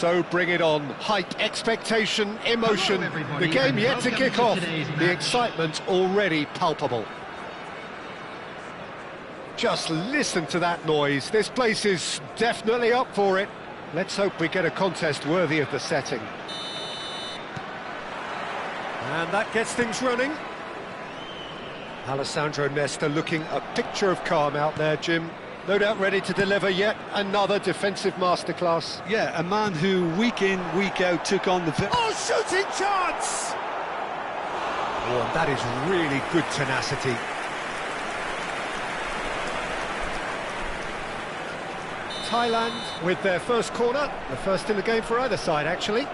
So bring it on. Hype, expectation, emotion. The game yet to kick off. The excitement already palpable. Just listen to that noise. This place is definitely up for it. Let's hope we get a contest worthy of the setting. And that gets things running. Alessandro Nesta looking a picture of calm out there, Jim. No doubt ready to deliver yet another defensive masterclass. Yeah, a man who week in, week out took on the... Oh, shooting chance! Oh, and that is really good tenacity. Thailand with their first corner, the first in the game for either side, actually.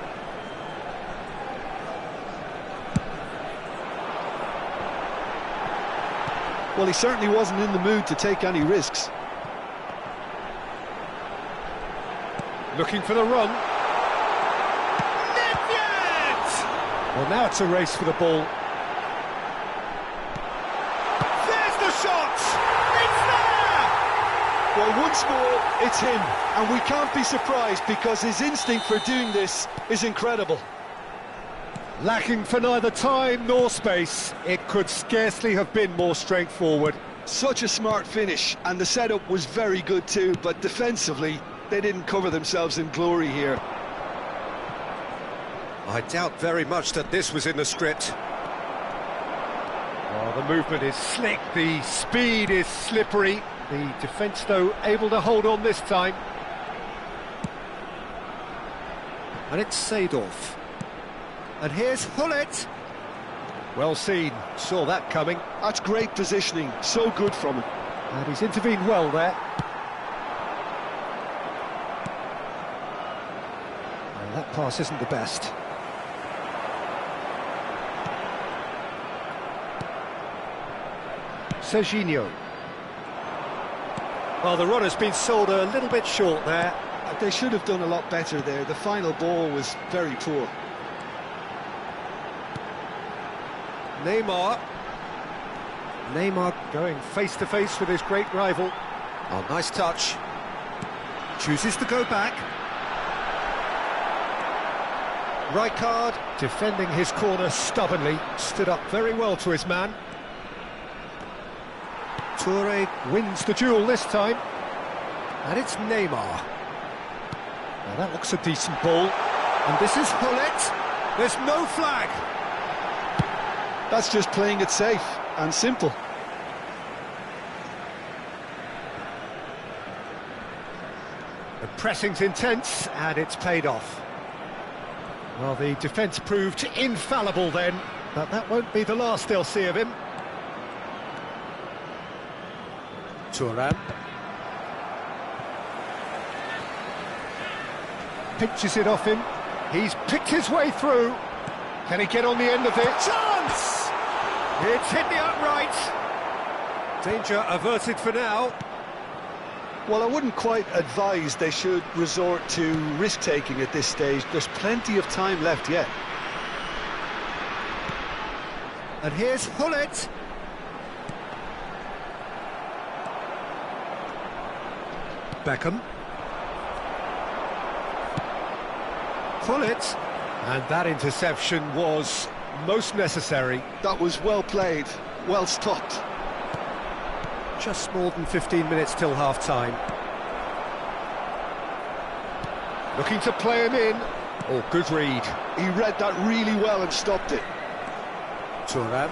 Well, he certainly wasn't in the mood to take any risks. Looking for the run. Well, now it's a race for the ball. There's the shot! It's there! Well, once more, it's him. And we can't be surprised because his instinct for doing this is incredible. Lacking for neither time nor space. It could scarcely have been more straightforward. Such a smart finish, and the setup was very good too, but defensively, they didn't cover themselves in glory here. I doubt very much that this was in the script. Oh, the movement is slick, the speed is slippery. The defence, though, able to hold on this time. And it's Seedorf. And here's Hullet. Well seen, saw that coming. That's great positioning, so good from him. And he's intervened well there. Well, that pass isn't the best. Serginho. Well, the run has been sold a little bit short there. They should have done a lot better there. The final ball was very poor. Neymar going face-to-face with his great rival. Oh, nice touch. Chooses to go back. Rijkaard defending his corner stubbornly. Stood up very well to his man. Toure wins the duel this time. And it's Neymar. Now that looks a decent ball. And this is Hullet. There's no flag. That's just playing it safe and simple. The pressing's intense, and it's paid off. Well, the defence proved infallible then, but that won't be the last they'll see of him. Thuram. Pinches it off him. He's picked his way through. Can he get on the end of it? Chance! It's hit the upright. Danger averted for now. Well, I wouldn't quite advise they should resort to risk-taking at this stage. There's plenty of time left yet. And here's Hullet. Beckham. Hullet. And that interception was most necessary. That was well played, well stopped. Just more than 15 minutes till half-time. Looking to play him in. Oh, good read. He read that really well and stopped it. Thuram.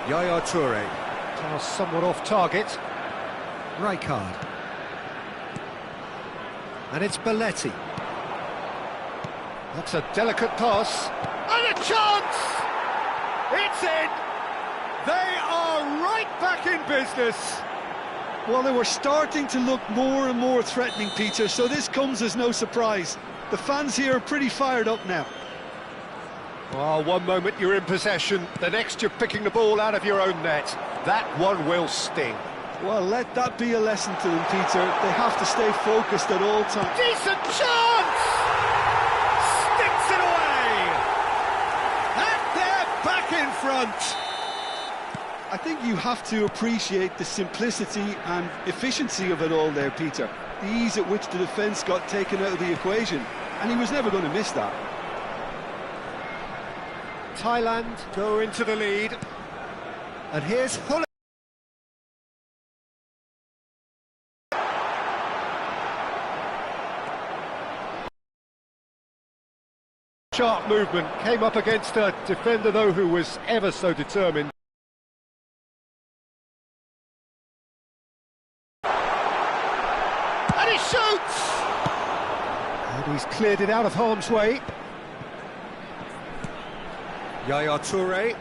Yaya Toure. Now somewhat off target. Rijkaard. And it's Belletti. That's a delicate pass. And a chance! It's in! They are right back in business. Well, they were starting to look more and more threatening, Peter, so this comes as no surprise. The fans here are pretty fired up now. Oh, one moment you're in possession, the next you're picking the ball out of your own net. That one will sting. Well, let that be a lesson to them, Peter. They have to stay focused at all times. Decent chance! Sticks it away! And they're back in front! I think you have to appreciate the simplicity and efficiency of it all there, Peter. The ease at which the defence got taken out of the equation. and he was never going to miss that. Thailand go into the lead. And here's Hull. Sharp movement, came up against a defender though who was ever so determined. And he shoots! And he's cleared it out of harm's way. Yaya Toure.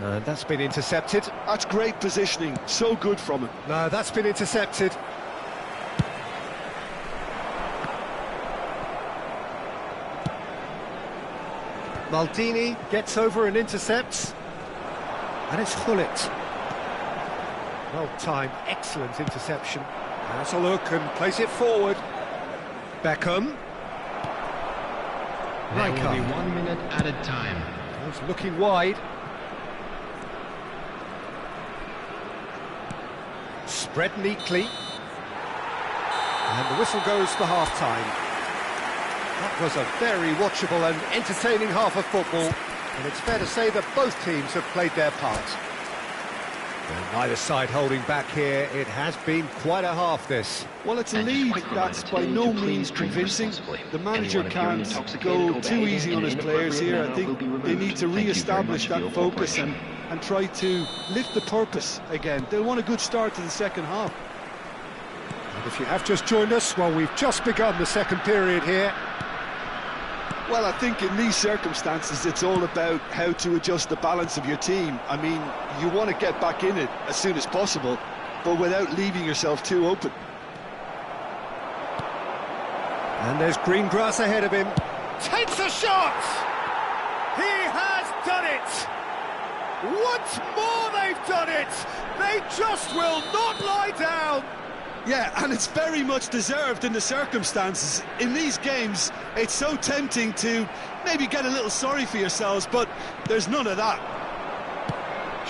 And that's been intercepted. That's great positioning, so good from him. No, that's been intercepted. Maldini gets over and intercepts. And it's Hullet. Well timed, excellent interception. Has a look and plays it forward. Beckham. There will be 1 minute added time. He's looking wide. Spread neatly. And the whistle goes for half-time. That was a very watchable and entertaining half of football, and it's fair to say that both teams have played their part. And neither side holding back here. It has been quite a half, this. Well, it's a lead that's by no means convincing. The manager can't go too easy on his players here. I think they need to re-establish that focus and try to lift the purpose again. They'll want a good start to the second half. And if you have just joined us, well, we've just begun the second period here. Well, I think in these circumstances, it's all about how to adjust the balance of your team. I mean, you want to get back in it as soon as possible, but without leaving yourself too open. And there's green grass ahead of him. Takes a shot! He has done it! Once more they've done it! They just will not lie down! Yeah, and it's very much deserved in the circumstances. In these games, it's so tempting to maybe get a little sorry for yourselves, but there's none of that.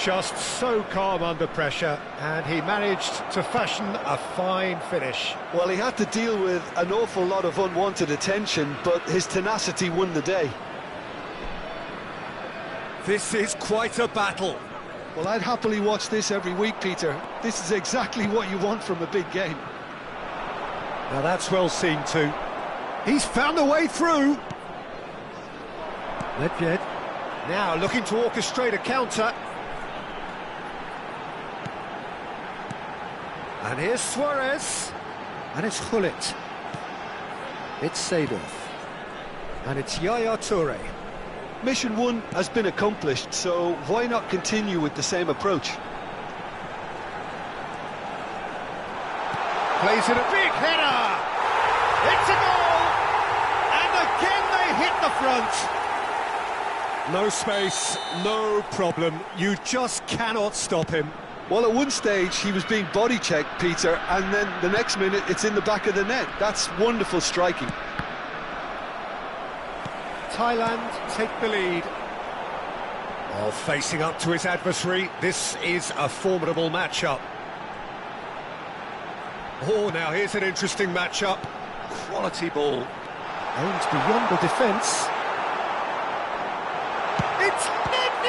Just so calm under pressure, and he managed to fashion a fine finish. Well, he had to deal with an awful lot of unwanted attention, but his tenacity won the day. This is quite a battle. Well, I'd happily watch this every week, Peter. This is exactly what you want from a big game. Now that's well seen too. He's found a way through. Ledved now looking to orchestrate a counter. And here's Suarez. And it's Hullet. It's Seedorf. And it's Yaya Toure. Mission 1 has been accomplished, so why not continue with the same approach? Plays it a big header! It's a goal! And again they hit the front! No space, no problem. You just cannot stop him. Well, at one stage he was being body-checked, Peter, and then the next minute it's in the back of the net. That's wonderful striking. Thailand take the lead. Oh, facing up to his adversary, this is a formidable matchup. Oh, now here's an interesting matchup. Quality ball. Aims beyond the defence. It's net!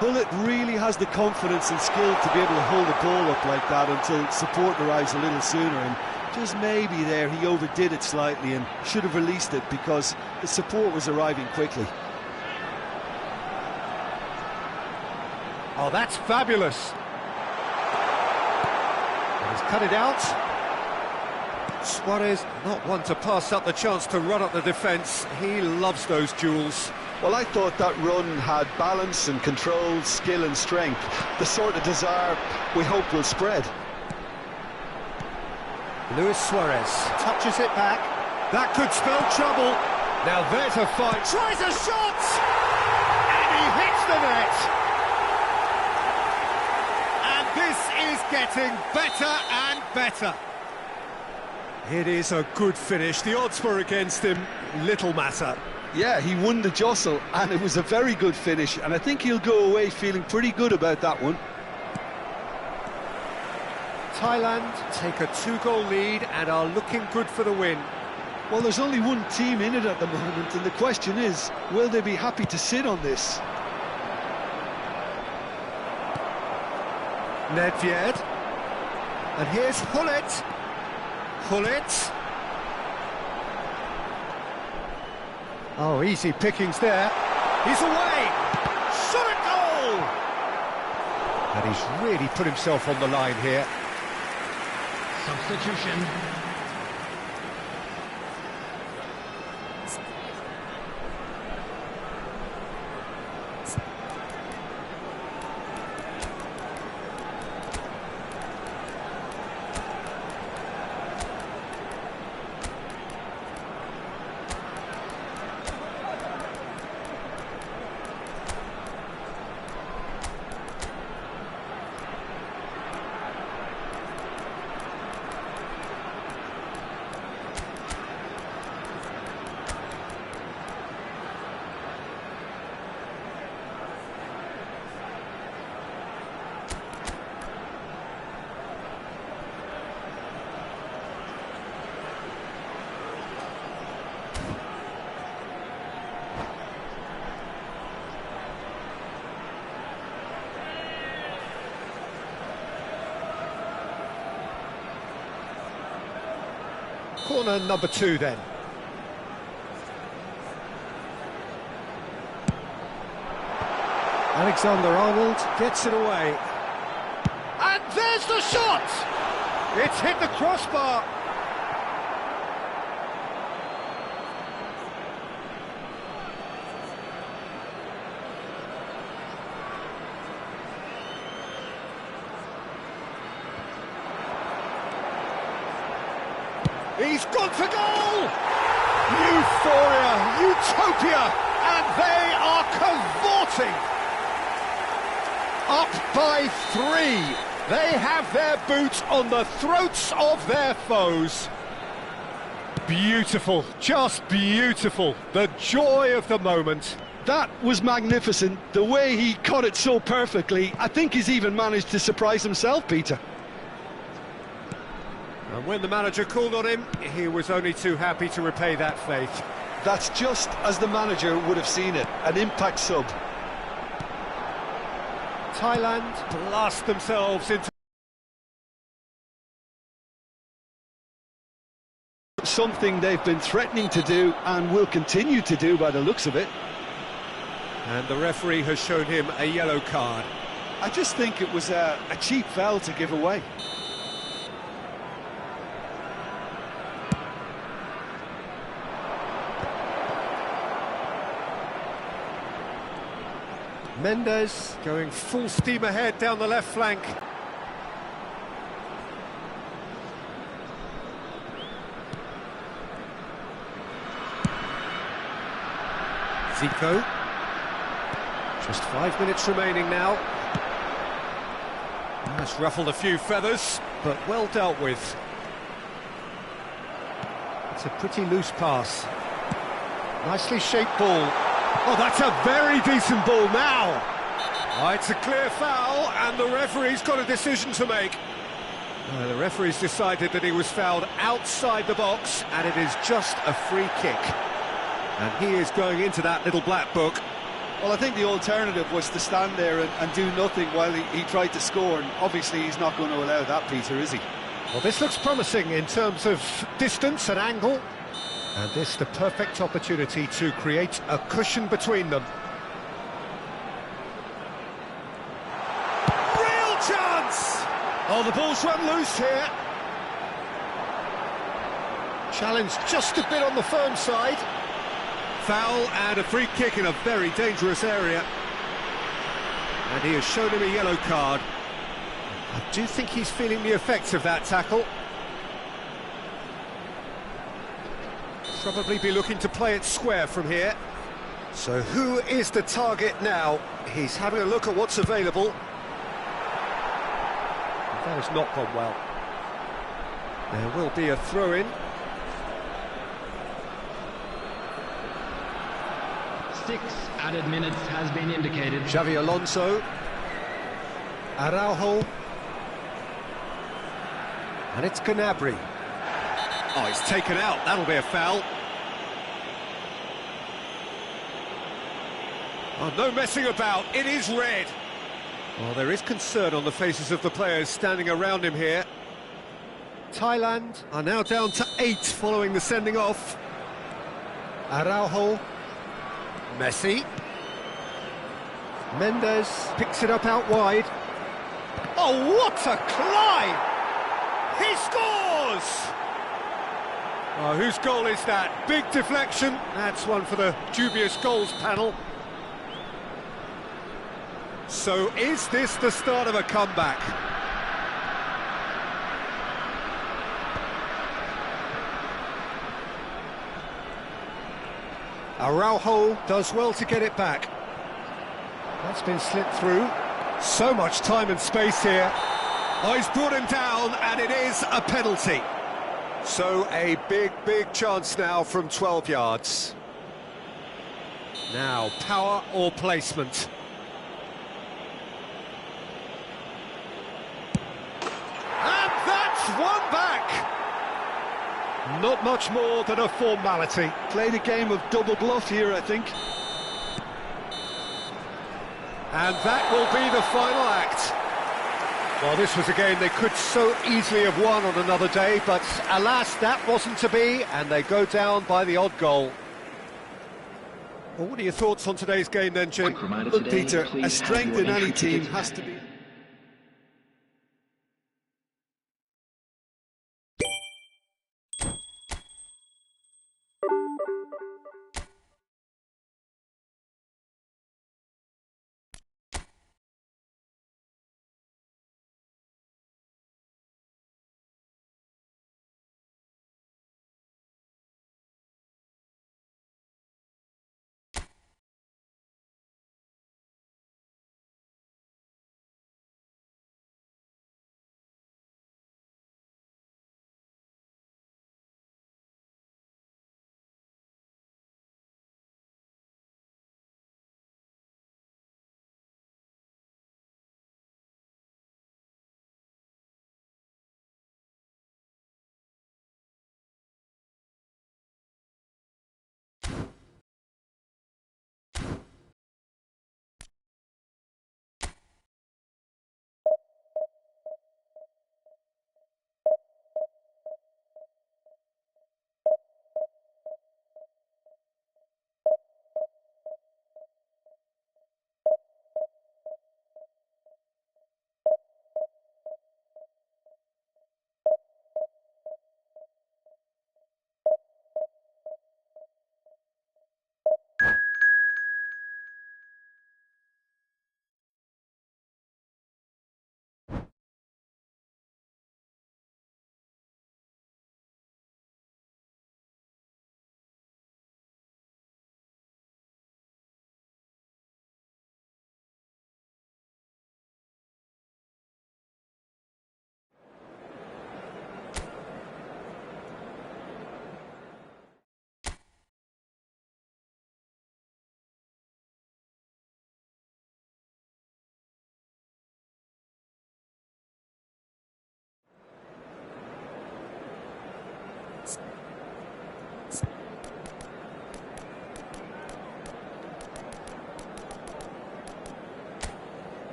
Hullet really has the confidence and skill to be able to hold the ball up like that until support arrives a little sooner, and just maybe there he overdid it slightly and should have released it because the support was arriving quickly. Oh, that's fabulous. And he's cut it out. Suarez, not one to pass up the chance to run up the defence. He loves those duels. Well, I thought that run had balance and control, skill and strength. The sort of desire we hope will spread. Luis Suarez touches it back. That could spell trouble. Now there's a fight. Tries a shot! And he hits the net. And this is getting better and better. It is a good finish. The odds were against him. Little matter. Yeah, he won the jostle, and it was a very good finish, and I think he'll go away feeling pretty good about that one. Thailand take a 2-goal lead and are looking good for the win. Well, there's only one team in it at the moment, and the question is, will they be happy to sit on this? Nedved. And here's Hullet. Hullet. Oh, easy pickings there. He's away. Shot at goal! And he's really put himself on the line here. Substitution. Corner number 2 then. Alexander-Arnold gets it away. And there's the shot! It's hit the crossbar. He's gone for goal! Euphoria, utopia, and they are cavorting! Up by 3. They have their boots on the throats of their foes. Beautiful, just beautiful. The joy of the moment. That was magnificent. The way he caught it so perfectly, I think he's even managed to surprise himself, Peter. And when the manager called on him, he was only too happy to repay that faith. That's just as the manager would have seen it, an impact sub. Thailand blast themselves into something they've been threatening to do and will continue to do by the looks of it. And the referee has shown him a yellow card. I just think it was a cheap foul to give away. Mendes going full steam ahead down the left flank. Zico. Just 5 minutes remaining now. That's ruffled a few feathers, but well dealt with. It's a pretty loose pass. Nicely shaped ball. Oh, that's a very decent ball now. Oh, it's a clear foul, and the referee's got a decision to make. The referee's decided that he was fouled outside the box, and it is just a free kick. And he is going into that little black book. Well, I think the alternative was to stand there and do nothing while he tried to score, and obviously he's not going to allow that, Peter, is he? Well, this looks promising in terms of distance and angle. And this the perfect opportunity to create a cushion between them. Real chance! Oh, the ball's run loose here. Challenge just a bit on the firm side. Foul and a free kick in a very dangerous area. And he has shown him a yellow card. I do think he's feeling the effects of that tackle. Probably be looking to play it square from here. So who is the target now? He's having a look at what's available. That has not gone well. There will be a throw-in. 6 added minutes has been indicated. Xavi Alonso. Araujo. And it's Gnabry. Oh, he's taken out. That'll be a foul. Oh, no messing about. It is red. Well, there is concern on the faces of the players standing around him here. Thailand are now down to 8 following the sending off. Araujo. Messi. Mendes picks it up out wide. Oh, what a climb! He scores! Oh, whose goal is that? Big deflection. That's one for the dubious goals panel. So is this the start of a comeback? Araujo does well to get it back. That's been slipped through. So much time and space here. Oh, he's brought him down, and it is a penalty. So a big chance now from 12 yards. Now, power or placement? And that's one back! Not much more than a formality. Played a game of double bluff here, I think. And that will be the final act. Well, this was a game they could so easily have won on another day, but alas, that wasn't to be, and they go down by the odd goal. Well, what are your thoughts on today's game then, Jim? Look, Peter, a strength in any team has to be...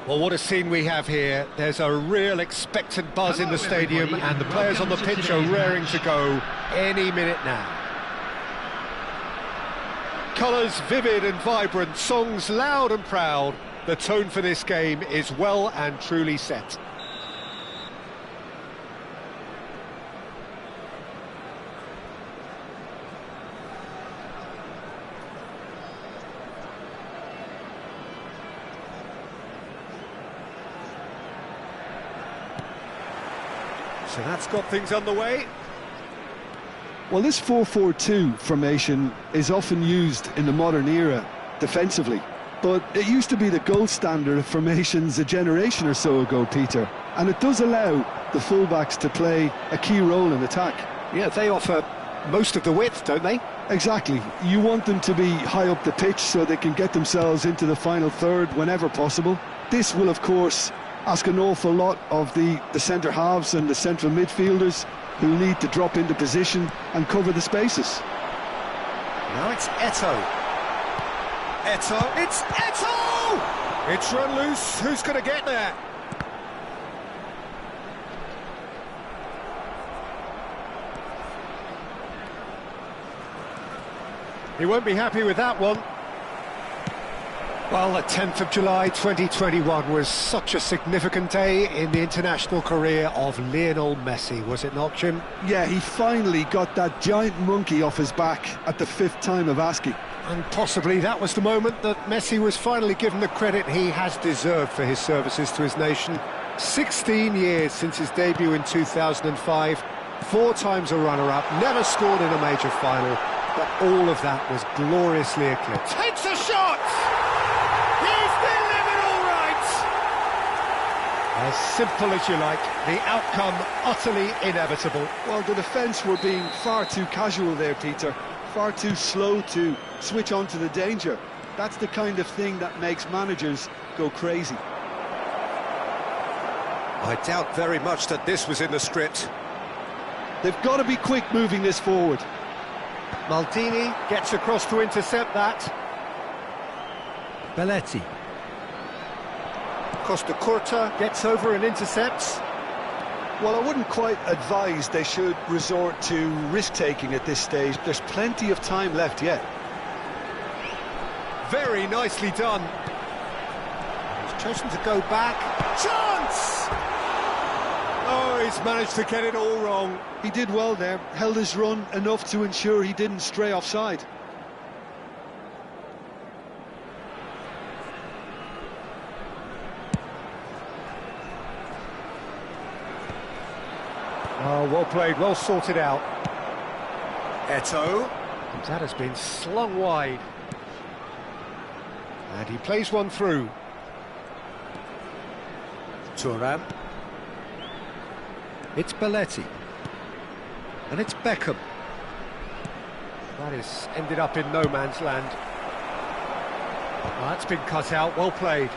Well, what a scene we have here. There's a real expectant buzz in the stadium, and the players on the pitch are raring to go any minute now. Colours vivid and vibrant, songs loud and proud. The tone for this game is well and truly set. So that's got things underway. Well, this 4-4-2 formation is often used in the modern era defensively, but it used to be the gold standard of formations a generation or so ago, Peter, and it does allow the fullbacks to play a key role in attack. Yeah, they offer most of the width, don't they? Exactly. You want them to be high up the pitch so they can get themselves into the final third whenever possible. This will, of course, ask an awful lot of the centre halves and the central midfielders, who need to drop into position and cover the spaces. Now it's Eto'o. Eto'o, it's Eto'o! It's run loose, who's going to get there? He won't be happy with that one. Well, the 10th of July 2021 was such a significant day in the international career of Lionel Messi, was it not, Jim? Yeah, he finally got that giant monkey off his back at the 5th time of asking. And possibly that was the moment that Messi was finally given the credit he has deserved for his services to his nation. 16 years since his debut in 2005, 4 times a runner-up, never scored in a major final, but all of that was gloriously eclipsed. Takes a shot! As simple as you like, the outcome utterly inevitable. Well, the defence were being far too casual there, Peter. Far too slow to switch on to the danger. That's the kind of thing that makes managers go crazy. I doubt very much that this was in the script. They've got to be quick moving this forward. Maldini gets across to intercept that. Belletti. Costa Curta gets over and intercepts. Well, I wouldn't quite advise they should resort to risk-taking at this stage. There's plenty of time left yet. Very nicely done. He's chosen to go back. Chance! Oh, he's managed to get it all wrong. He did well there, held his run enough to ensure he didn't stray offside. Oh, well played, well sorted out. Eto'o. That has been slung wide. And he plays one through. Thuram. It's Belletti. And it's Beckham. That is ended up in no man's land. Oh, that's been cut out, well played.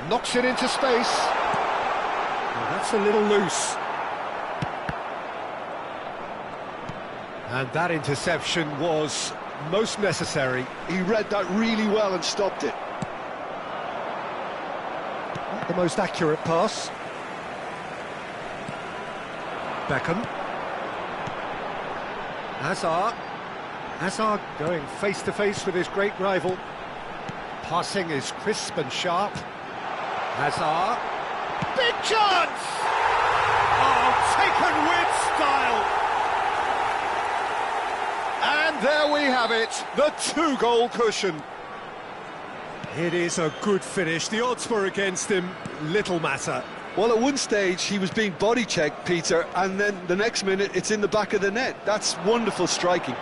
Knocks it into space. Oh, that's a little loose. And that interception was most necessary. He read that really well and stopped it. Not the most accurate pass. Beckham. Hazard going face to face with his great rival. Passing is crisp and sharp. Hazard. Big chance! Oh, taken with style! And there we have it, the 2-goal cushion. It is a good finish. The odds were against him, little matter. Well, at one stage he was being body-checked, Peter, and then the next minute it's in the back of the net. That's wonderful striking.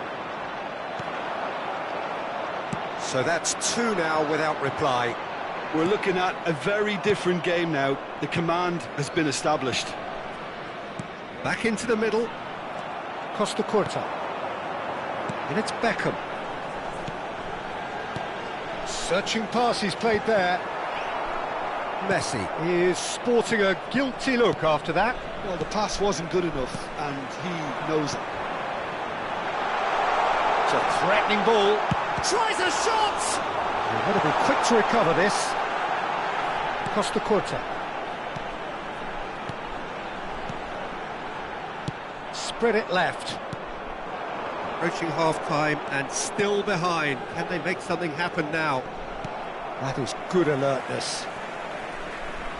So that's 2 now without reply. We're looking at a very different game now. The command has been established. Back into the middle. Costa Curta. And it's Beckham. Searching pass he's played there. Messi is sporting a guilty look after that. Well, the pass wasn't good enough, and he knows it. It's a threatening ball. Tries a shot! You've got to be quick to recover this. Costa Curta. Spread it left. Approaching half-time and still behind. Can they make something happen now? That is good alertness.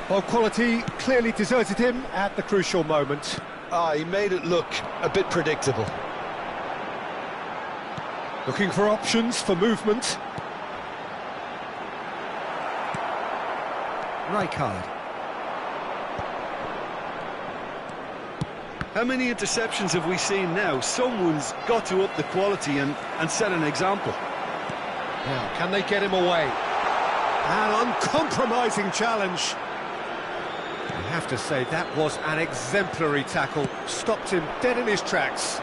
Well, quality clearly deserted him at the crucial moment. He made it look a bit predictable. Looking for options for movement. Rijkaard. How many interceptions have we seen now? Someone's got to up the quality and set an example. Now, can they get him away? An uncompromising challenge. I have to say, that was an exemplary tackle. Stopped him dead in his tracks.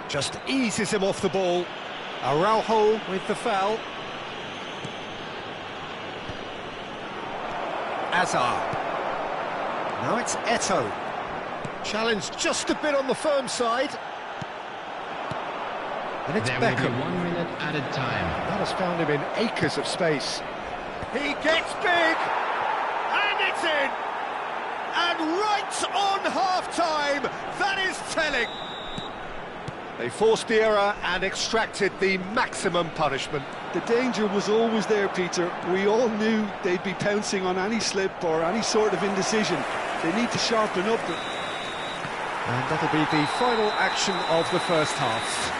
Just eases him off the ball. Araujo with the foul. Azar. Now it's Eto'o. Challenge just a bit on the firm side. And it's There will be Beckham. 1 minute added time. That has found him in acres of space. He gets big! And it's in! And right on half-time! That is telling! They forced the error and extracted the maximum punishment. The danger was always there, Peter. We all knew they'd be pouncing on any slip or any sort of indecision. They need to sharpen up. And that'll be the final action of the first half.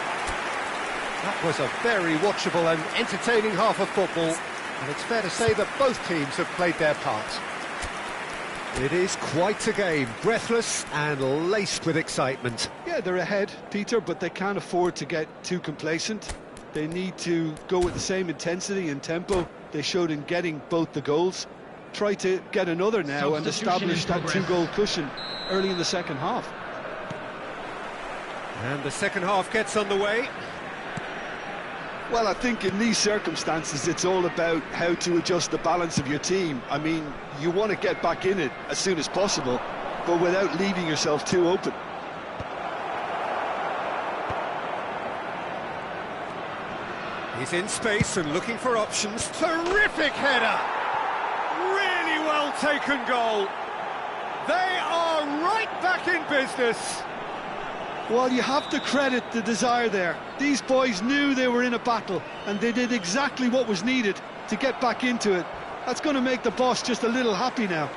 That was a very watchable and entertaining half of football, and it's fair to say that both teams have played their part. It is quite a game, breathless and laced with excitement. Yeah, they're ahead, Peter, but they can't afford to get too complacent. They need to go with the same intensity and tempo they showed in getting both the goals. Try to get another now and establish that two-goal cushion early in the second half. And the second half gets underway. Well, I think in these circumstances, it's all about how to adjust the balance of your team. I mean, you want to get back in it as soon as possible, but without leaving yourself too open. He's in space and looking for options. Terrific header! Really well taken goal. They are right back in business. Well, you have to credit the desire there. These boys knew they were in a battle, and they did exactly what was needed to get back into it. That's going to make the boss just a little happy now.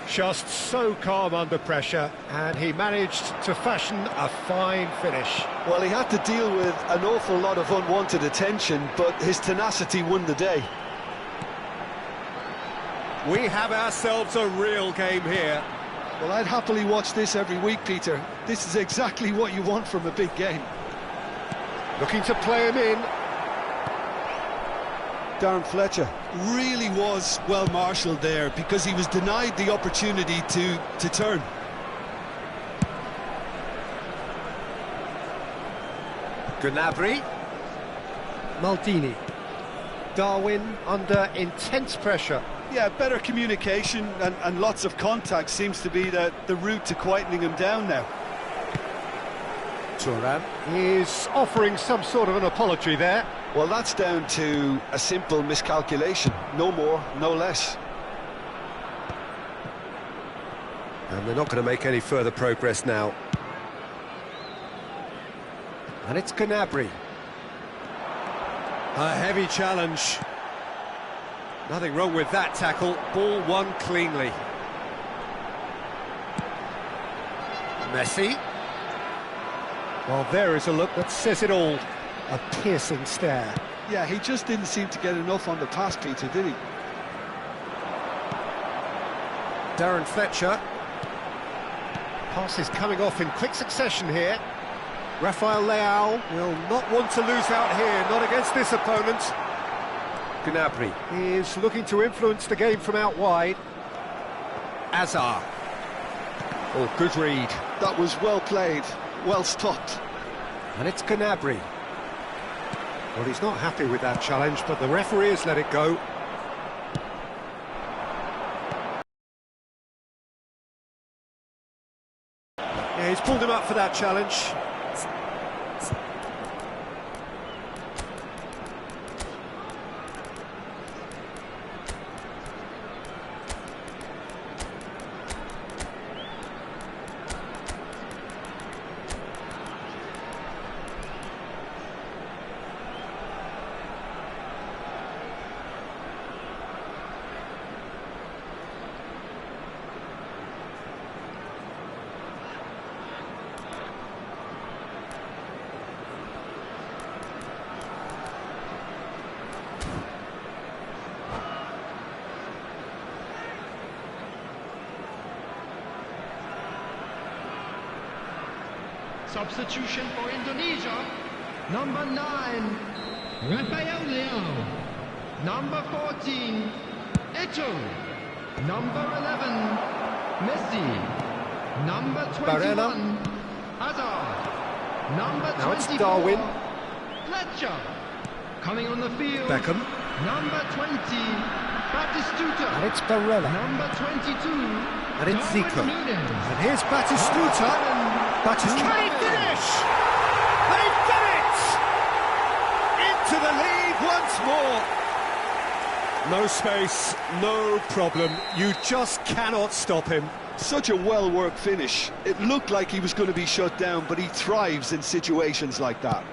Just so calm under pressure, and he managed to fashion a fine finish. Well, he had to deal with an awful lot of unwanted attention, but his tenacity won the day. We have ourselves a real game here. Well, I'd happily watch this every week, Peter. This is exactly what you want from a big game. Looking to play him in. Darren Fletcher really was well marshalled there because he was denied the opportunity to turn. Gnabry. Maldini. Darwin under intense pressure. Yeah, better communication and lots of contact seems to be the route to quietening him down now. Thuram is offering some sort of an apology there. Well, that's down to a simple miscalculation. No more, no less. And they're not going to make any further progress now. And it's Gnabry. A heavy challenge. Nothing wrong with that tackle. Ball won cleanly. Messi. Well, there is a look that says it all. A piercing stare. Yeah, he just didn't seem to get enough on the pass, Peter, did he? Darren Fletcher. Pass is coming off in quick succession here. Rafael Leao will not want to lose out here, not against this opponent. Gnabry is looking to influence the game from out wide. Azar. Oh, good read. That was well played, well stopped. And it's Gnabry. Well, he's not happy with that challenge, but the referee has let it go. Yeah, he's pulled him up for that challenge. Substitution for Indonesia. Number 9, Rafael Leao. Number 14, Eto. Number 11, Messi. Number 21, Barella. Hazard. Number 24, Now it's Darwin. Fletcher. Coming on the field. Beckham. Number 20, Batistuta. And it's Barella. Number 22, And it's Darwin Zico. Núñez. And here's Batistuta. Batistuta. Can he finish? They've done it! Into the lead once more. No space, no problem. You just cannot stop him. Such a well-worked finish. It looked like he was going to be shut down, but he thrives in situations like that.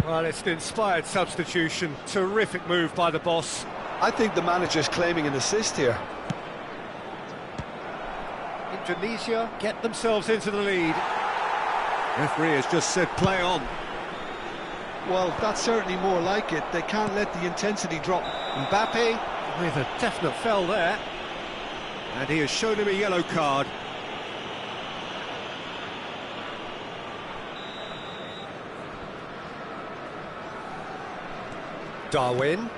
Well, it's an inspired substitution. Terrific move by the boss. I think the manager's claiming an assist here. Indonesia get themselves into the lead. Referee has just said play on. Well, that's certainly more like it. They can't let the intensity drop. Mbappe with a definite foul there. And he has shown him a yellow card. Darwin.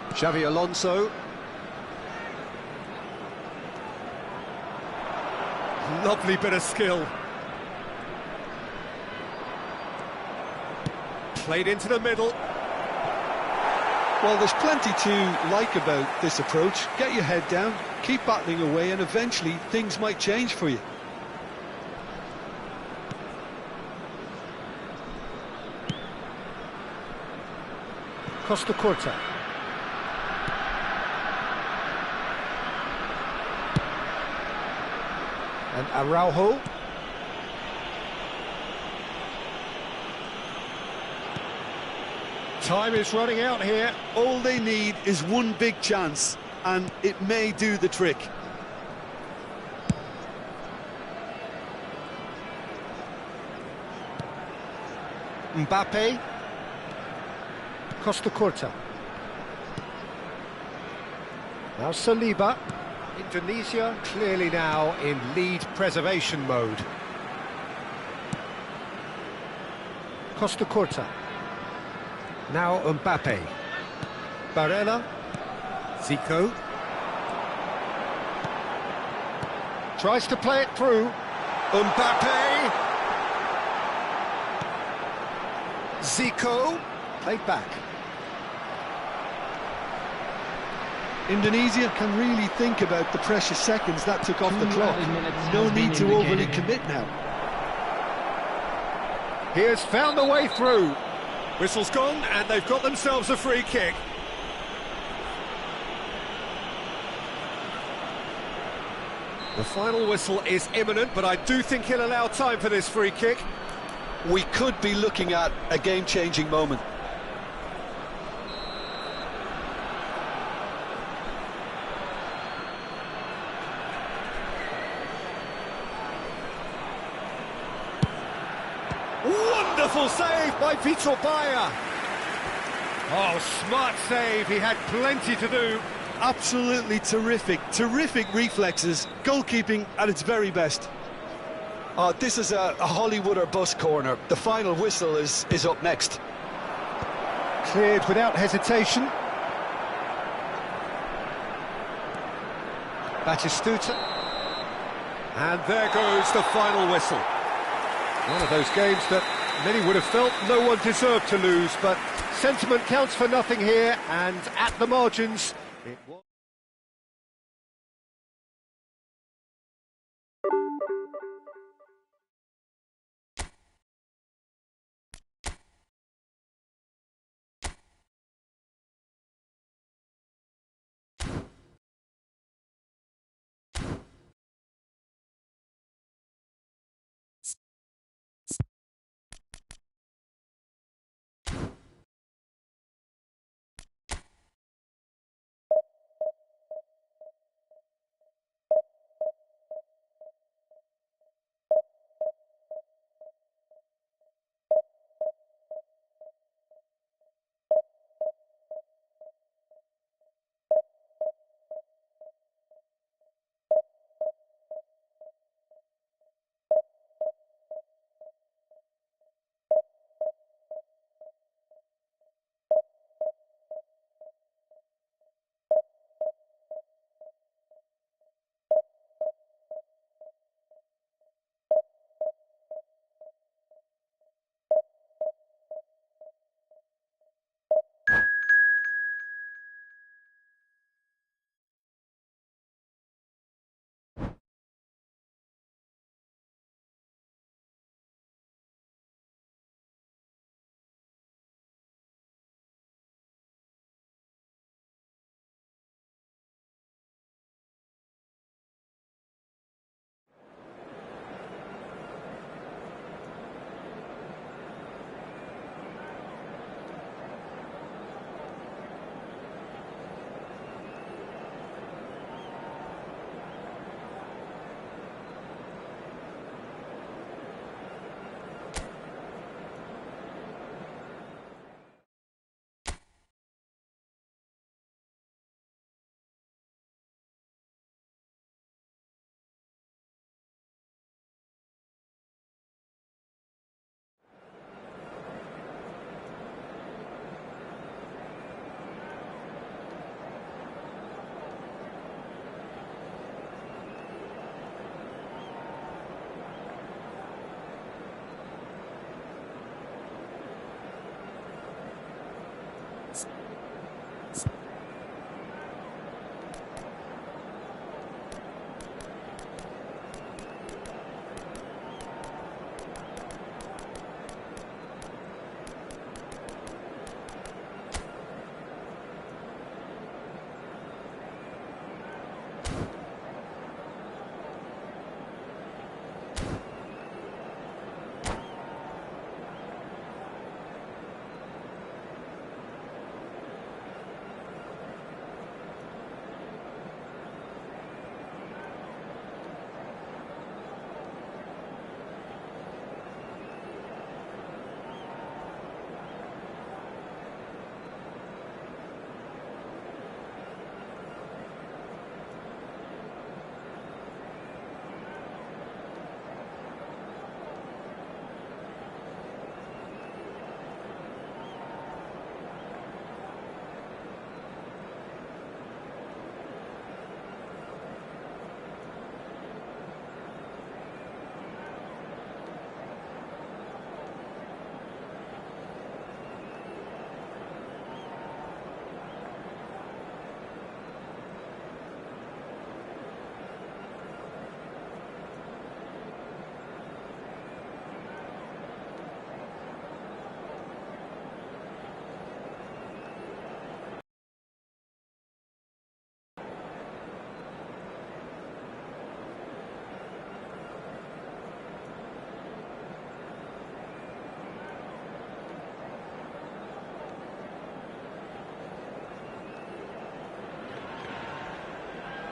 Xavi Alonso. Lovely bit of skill. Played into the middle. Well, there's plenty to like about this approach. Get your head down, keep battling away, and eventually things might change for you. Costa Curta. And Araujo. Time is running out here. All they need is one big chance, and it may do the trick. Mbappe. Costa Curta. Now Saliba. Indonesia clearly now in lead preservation mode. Costa Curta. Now Mbappe. Barella. Zico. Tries to play it through. Mbappe. Zico. Played back. Indonesia can really think about the precious seconds that took off the clock. No need to overly commit now. He has found a way through. Whistle's gone, and they've got themselves a free kick. The final whistle is imminent, but I do think he'll allow time for this free kick. We could be looking at a game-changing moment. Wonderful save by Vitor Baia. Oh, smart save. He had plenty to do. Absolutely terrific reflexes, goalkeeping at its very best. This is a Hollywood or bust corner. The final whistle is up next. Cleared without hesitation. Batistuta. And there goes the final whistle. One of those games that many would have felt no one deserved to lose, but sentiment counts for nothing here, and at the margins, it was...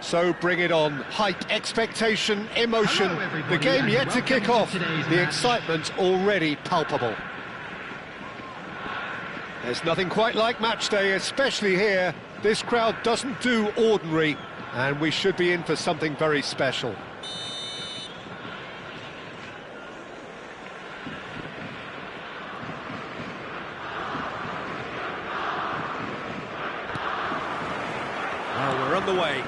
So bring it on. Hype, expectation, emotion. Hello, everybody, The game and yet to kick welcome off. to today's The match. excitement already palpable. There's nothing quite like match day, especially here. This crowd doesn't do ordinary, and we should be in for something very special. Well, we're on the way.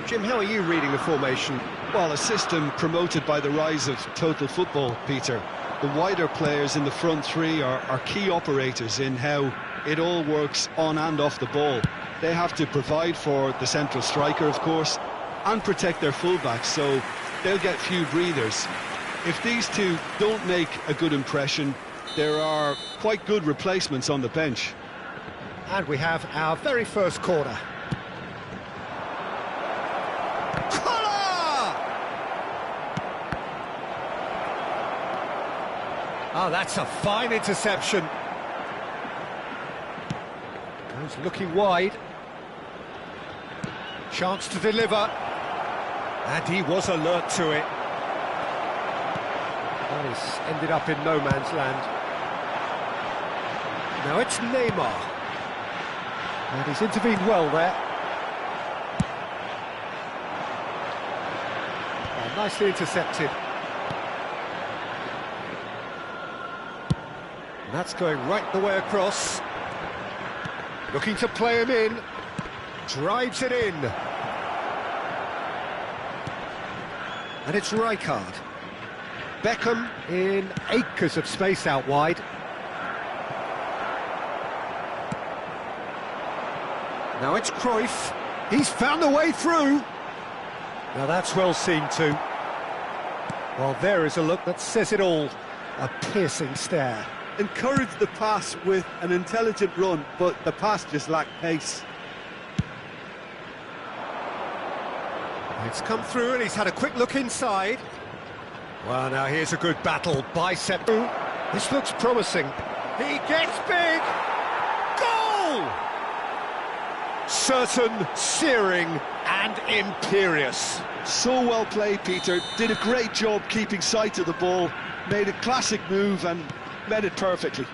Jim, how are you reading the formation? Well, a system promoted by the rise of total football, Peter. The wider players in the front three are key operators in how it all works on and off the ball. They have to provide for the central striker, of course, and protect their fullbacks, so they'll get few breathers. If these two don't make a good impression, there are quite good replacements on the bench. And we have our very first corner. Oh, that's a fine interception. Goes looking wide. Chance to deliver. And he was alert to it. Well, he's ended up in no man's land. Now it's Neymar. And he's intervened well there. Oh, nicely intercepted. That's going right the way across. Looking to play him in. Drives it in. And it's Rijkaard. Beckham in acres of space out wide. Now it's Cruyff. He's found a way through. Now that's well seen too. Well, there is a look that says it all. A piercing stare. Encouraged the pass with an intelligent run, but the pass just lacked pace. It's come through and he's had a quick look inside. Well, now here's a good battle. Bicep. This looks promising. He gets big. Goal! Certain, searing and imperious. So well played, Peter. Did a great job keeping sight of the ball. Made a classic move and met it perfectly.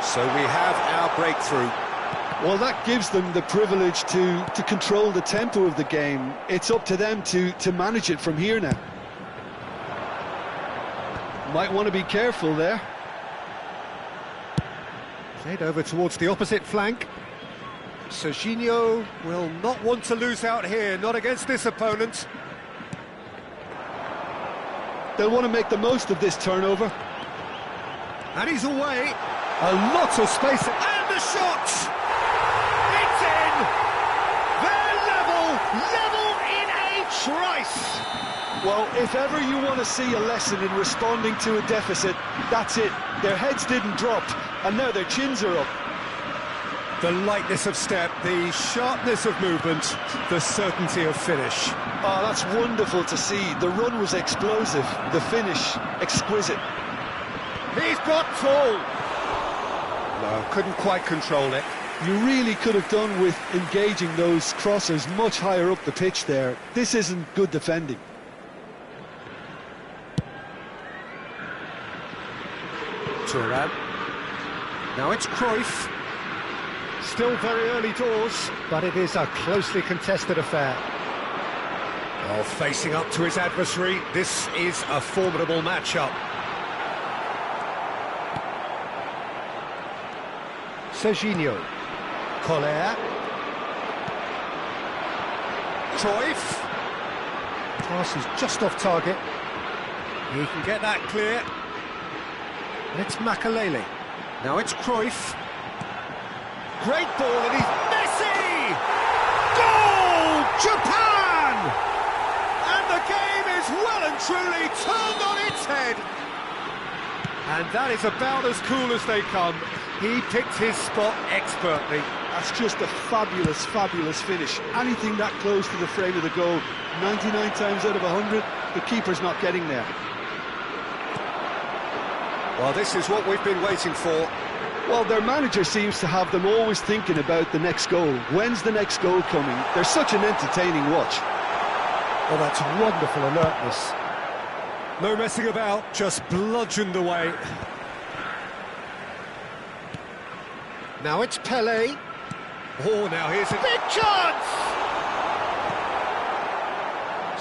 So we have our breakthrough. Well, that gives them the privilege to control the tempo of the game. It's up to them to manage it from here now. Might want to be careful there. Played over towards the opposite flank. Serginho will not want to lose out here, not against this opponent. They'll want to make the most of this turnover. And he's away. A lot of space. And the shot! It's in! They're level in a trice! Well, if ever you want to see a lesson in responding to a deficit, that's it. Their heads didn't drop, and now their chins are up. The lightness of step, the sharpness of movement, the certainty of finish. Oh, that's wonderful to see. The run was explosive, the finish exquisite. He's got tall. No, couldn't quite control it. You really could have done with engaging those crossers much higher up the pitch there. This isn't good defending. Thuram. Now it's Cruyff. Still very early doors, but it is a closely contested affair. Well, facing up to his adversary, this is a formidable matchup. Serginho. Collier. Cruyff. Pass is just off target. He can get that clear. And it's Makalele. Now it's Cruyff. Great ball, and he's Messi! Goal! Japan! And the game is well and truly turned on its head. And that is about as cool as they come. He picked his spot expertly. That's just a fabulous, fabulous finish. Anything that close to the frame of the goal, 99 times out of 100, the keeper's not getting there. Well, this is what we've been waiting for. Well, their manager seems to have them always thinking about the next goal. When's the next goal coming? They're such an entertaining watch. Oh, that's wonderful alertness. No messing about, just bludgeoned away. Now it's Pelé. Oh, now here's a big chance!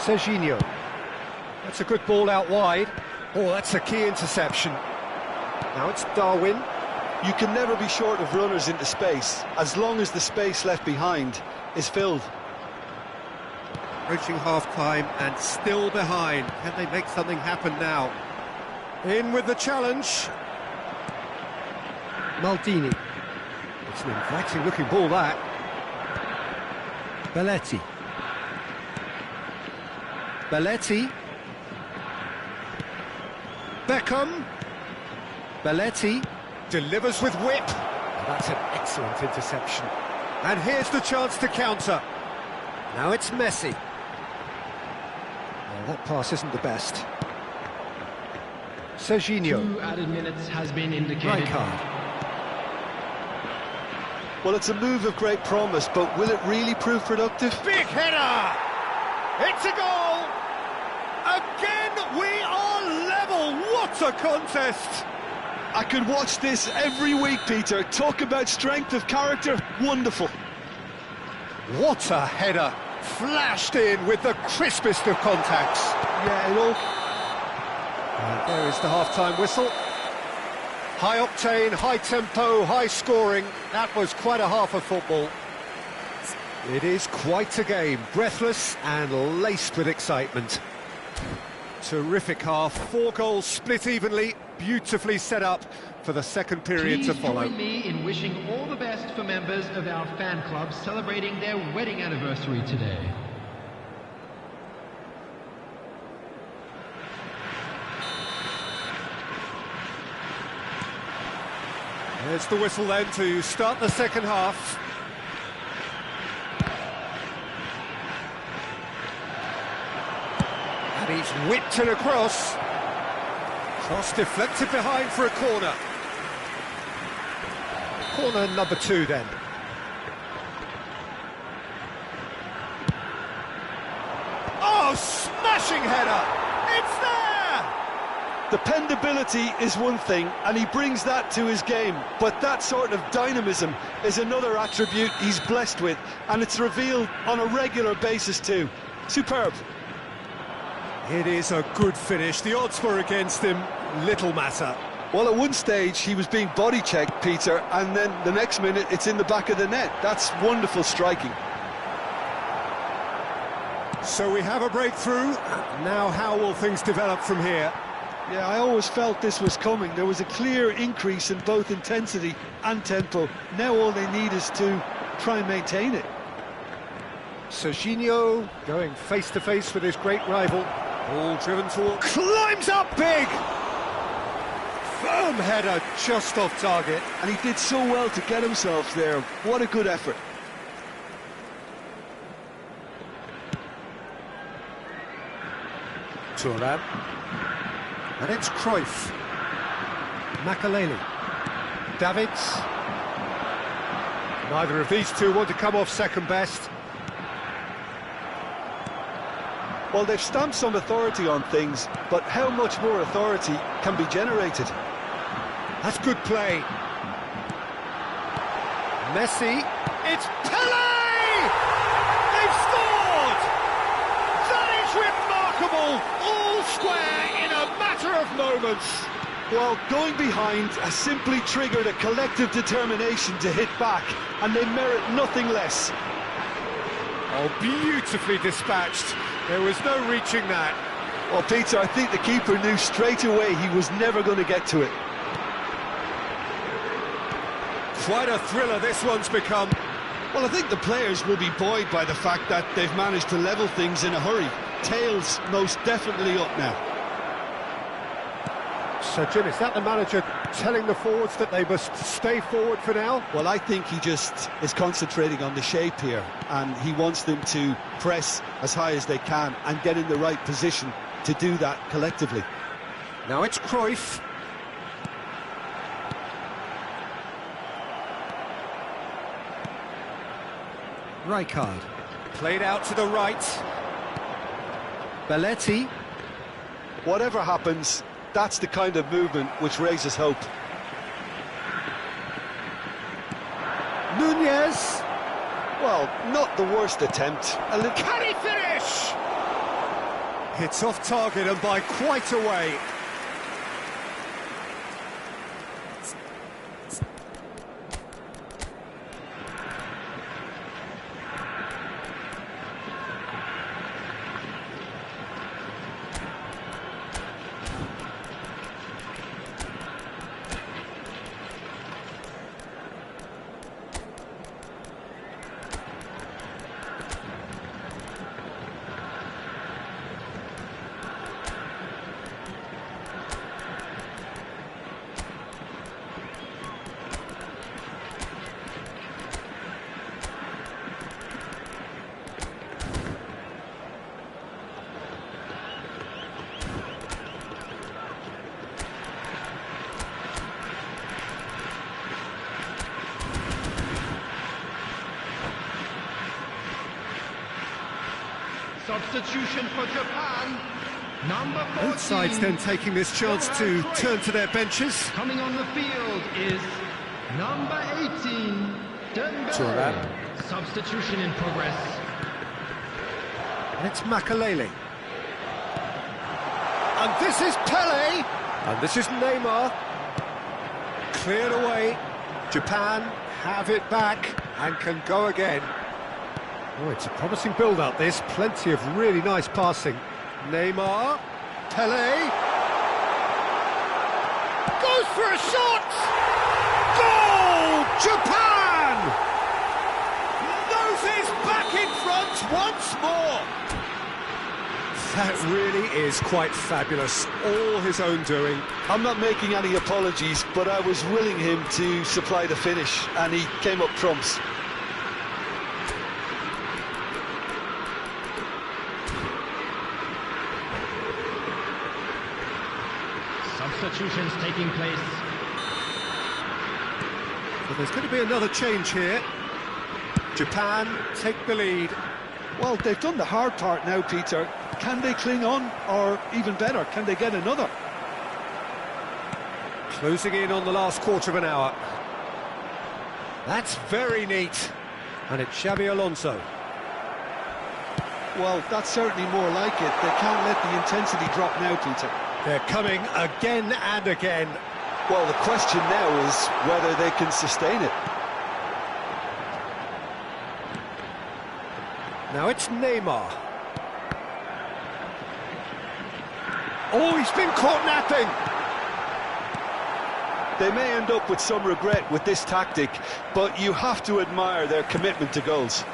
Serginho. That's a good ball out wide. Oh, that's a key interception. Now it's Darwin. You can never be short of runners into space, as long as the space left behind is filled. Approaching half-time and still behind. Can they make something happen now? In with the challenge. Maldini. It's an inviting-looking ball, that. Belletti. Belletti. Beckham. Belletti. Delivers with whip. That's an excellent interception. And here's the chance to counter. Now it's Messi. Well, that pass isn't the best. Serginho. 2 added minutes has been indicated. Right card. Well, it's a move of great promise, but will it really prove productive? Big header! It's a goal! Again, we are level! What a contest! I could watch this every week, Peter. Talk about strength of character. Wonderful. What a header! Flashed in with the crispest of contacts. Yeah, it all... And there is the half-time whistle. High octane, high tempo, high scoring. That was quite a half of football. It is quite a game, breathless and laced with excitement. Terrific half, 4 goals split evenly, beautifully set up for the second period to follow. Please join me in wishing all the best for members of our fan club celebrating their wedding anniversary today. There's the whistle then to start the second half. And he's whipped it across. Cross deflected behind for a corner. Corner number 2 then. Oh, smashing header! It's there! Dependability is one thing, and he brings that to his game, but that sort of dynamism is another attribute he's blessed with, and it's revealed on a regular basis too. Superb. It is a good finish. The odds were against him, little matter. Well, at one stage he was being body checked, Peter, and then the next minute it's in the back of the net. That's wonderful striking. So we have a breakthrough. Now how will things develop from here? Yeah, I always felt this was coming. There was a clear increase in both intensity and tempo. Now all they need is to try and maintain it. Serginho going face-to-face with his great rival. Ball driven toward... Climbs up big! Firm header just off target. And he did so well to get himself there. What a good effort. Thuram. And it's Cruyff. Makaleli. Davids. Neither of these two want to come off second best. Well, they've stamped some authority on things, but how much more authority can be generated? That's good play. Messi. It's Pelé! They've scored! That is remarkable! All square in a matter of moments. Well, going behind has simply triggered a collective determination to hit back, and they merit nothing less. Oh, beautifully dispatched. There was no reaching that. Well, Peter, I think the keeper knew straight away he was never going to get to it. Quite a thriller this one's become. Well, I think the players will be buoyed by the fact that they've managed to level things in a hurry. Tails most definitely up now. So, Jim, is that the manager telling the forwards that they must stay forward for now? Well, I think he just is concentrating on the shape here, and he wants them to press as high as they can and get in the right position to do that collectively. Now it's Cruyff. Rijkaard. Played out to the right. Belletti. Whatever happens, that's the kind of movement which raises hope. Nunez. Well, not the worst attempt. Can he finish? It's off target and by quite a way. Substitution for Japan, number 14. Both sides then taking this chance to turn to their benches. Coming on the field is number 18, Dembele. Substitution in progress. And it's Makalele. And this is Pele. And this is Neymar. Cleared away. Japan have it back and can go again. Oh, it's a promising build-up, this. Plenty of really nice passing. Neymar. Pele. Goes for a shot! Goal! Japan! Noses back in front once more! That really is quite fabulous. All his own doing. I'm not making any apologies, but I was willing him to supply the finish, and he came up trumps. Substitutions taking place. So there's going to be another change here. Japan take the lead. Well, they've done the hard part now, Peter. Can they cling on, or even better, can they get another? Closing in on the last quarter of an hour. That's very neat. And it's Xabi Alonso. Well, that's certainly more like it. They can't let the intensity drop now, Peter. They're coming again and again. Well, the question now is whether they can sustain it. Now it's Neymar. Oh, he's been caught napping. They may end up with some regret with this tactic, but you have to admire their commitment to goals.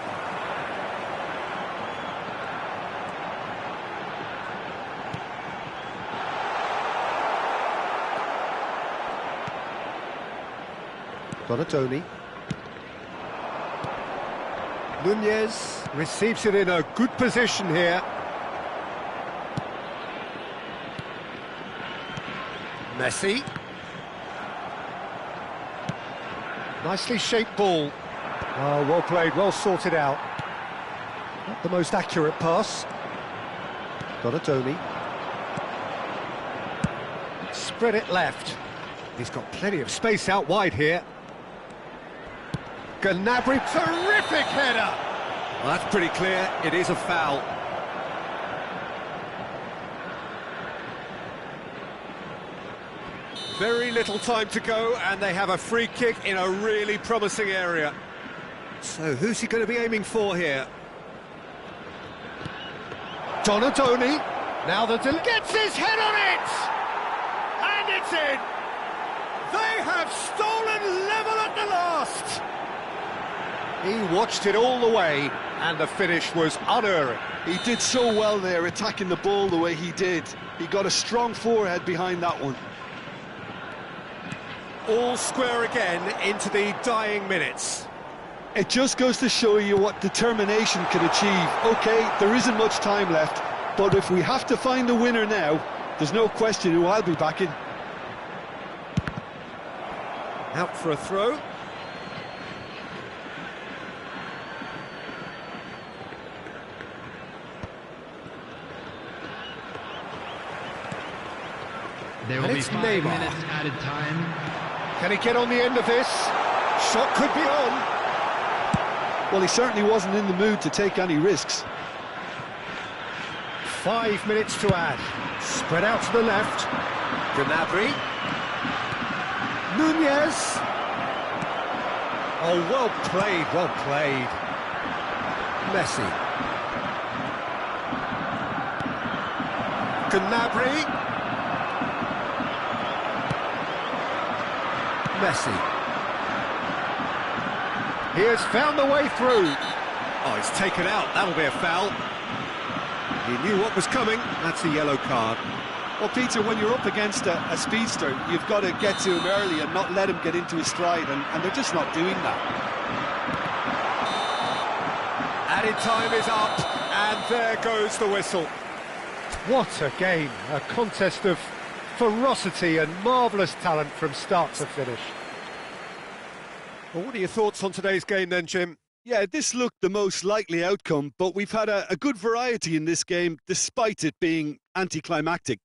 Donatoni. Nunez receives it in a good position here. Messi. Nicely shaped ball. Oh, well played, well sorted out. Not the most accurate pass. Donatoni. Spread it left. He's got plenty of space out wide here. Gnabry, terrific header! Well, that's pretty clear, it is a foul. Very little time to go, and they have a free kick in a really promising area. So who's he going to be aiming for here? Donatoni, now the gets his head on it! And it's in! They have stolen level at the last! He watched it all the way, and the finish was unerring. He did so well there, attacking the ball the way he did. He got a strong forehead behind that one. All square again into the dying minutes. It just goes to show you what determination can achieve. OK, there isn't much time left, but if we have to find a winner now, there's no question who I'll be backing. Out for a throw. There will And be it's 5 Neymar. minutes added time. Can he get on the end of this? Shot could be on. Well, he certainly wasn't in the mood to take any risks. 5 minutes to add. Spread out to the left. Gnabry. Nunez. Oh, well played, well played. Messi. Gnabry. Messi. He has found the way through. Oh, it's taken out. That'll be a foul. He knew what was coming. That's a yellow card. Well, Peter, when you're up against a speedster, you've got to get to him early and not let him get into his stride, and they're just not doing that. Added time is up, and there goes the whistle. What a game. A contest of ferocity and marvellous talent from start to finish. Well, what are your thoughts on today's game then, Jim? Yeah, this looked the most likely outcome, but we've had a good variety in this game, despite it being anticlimactic.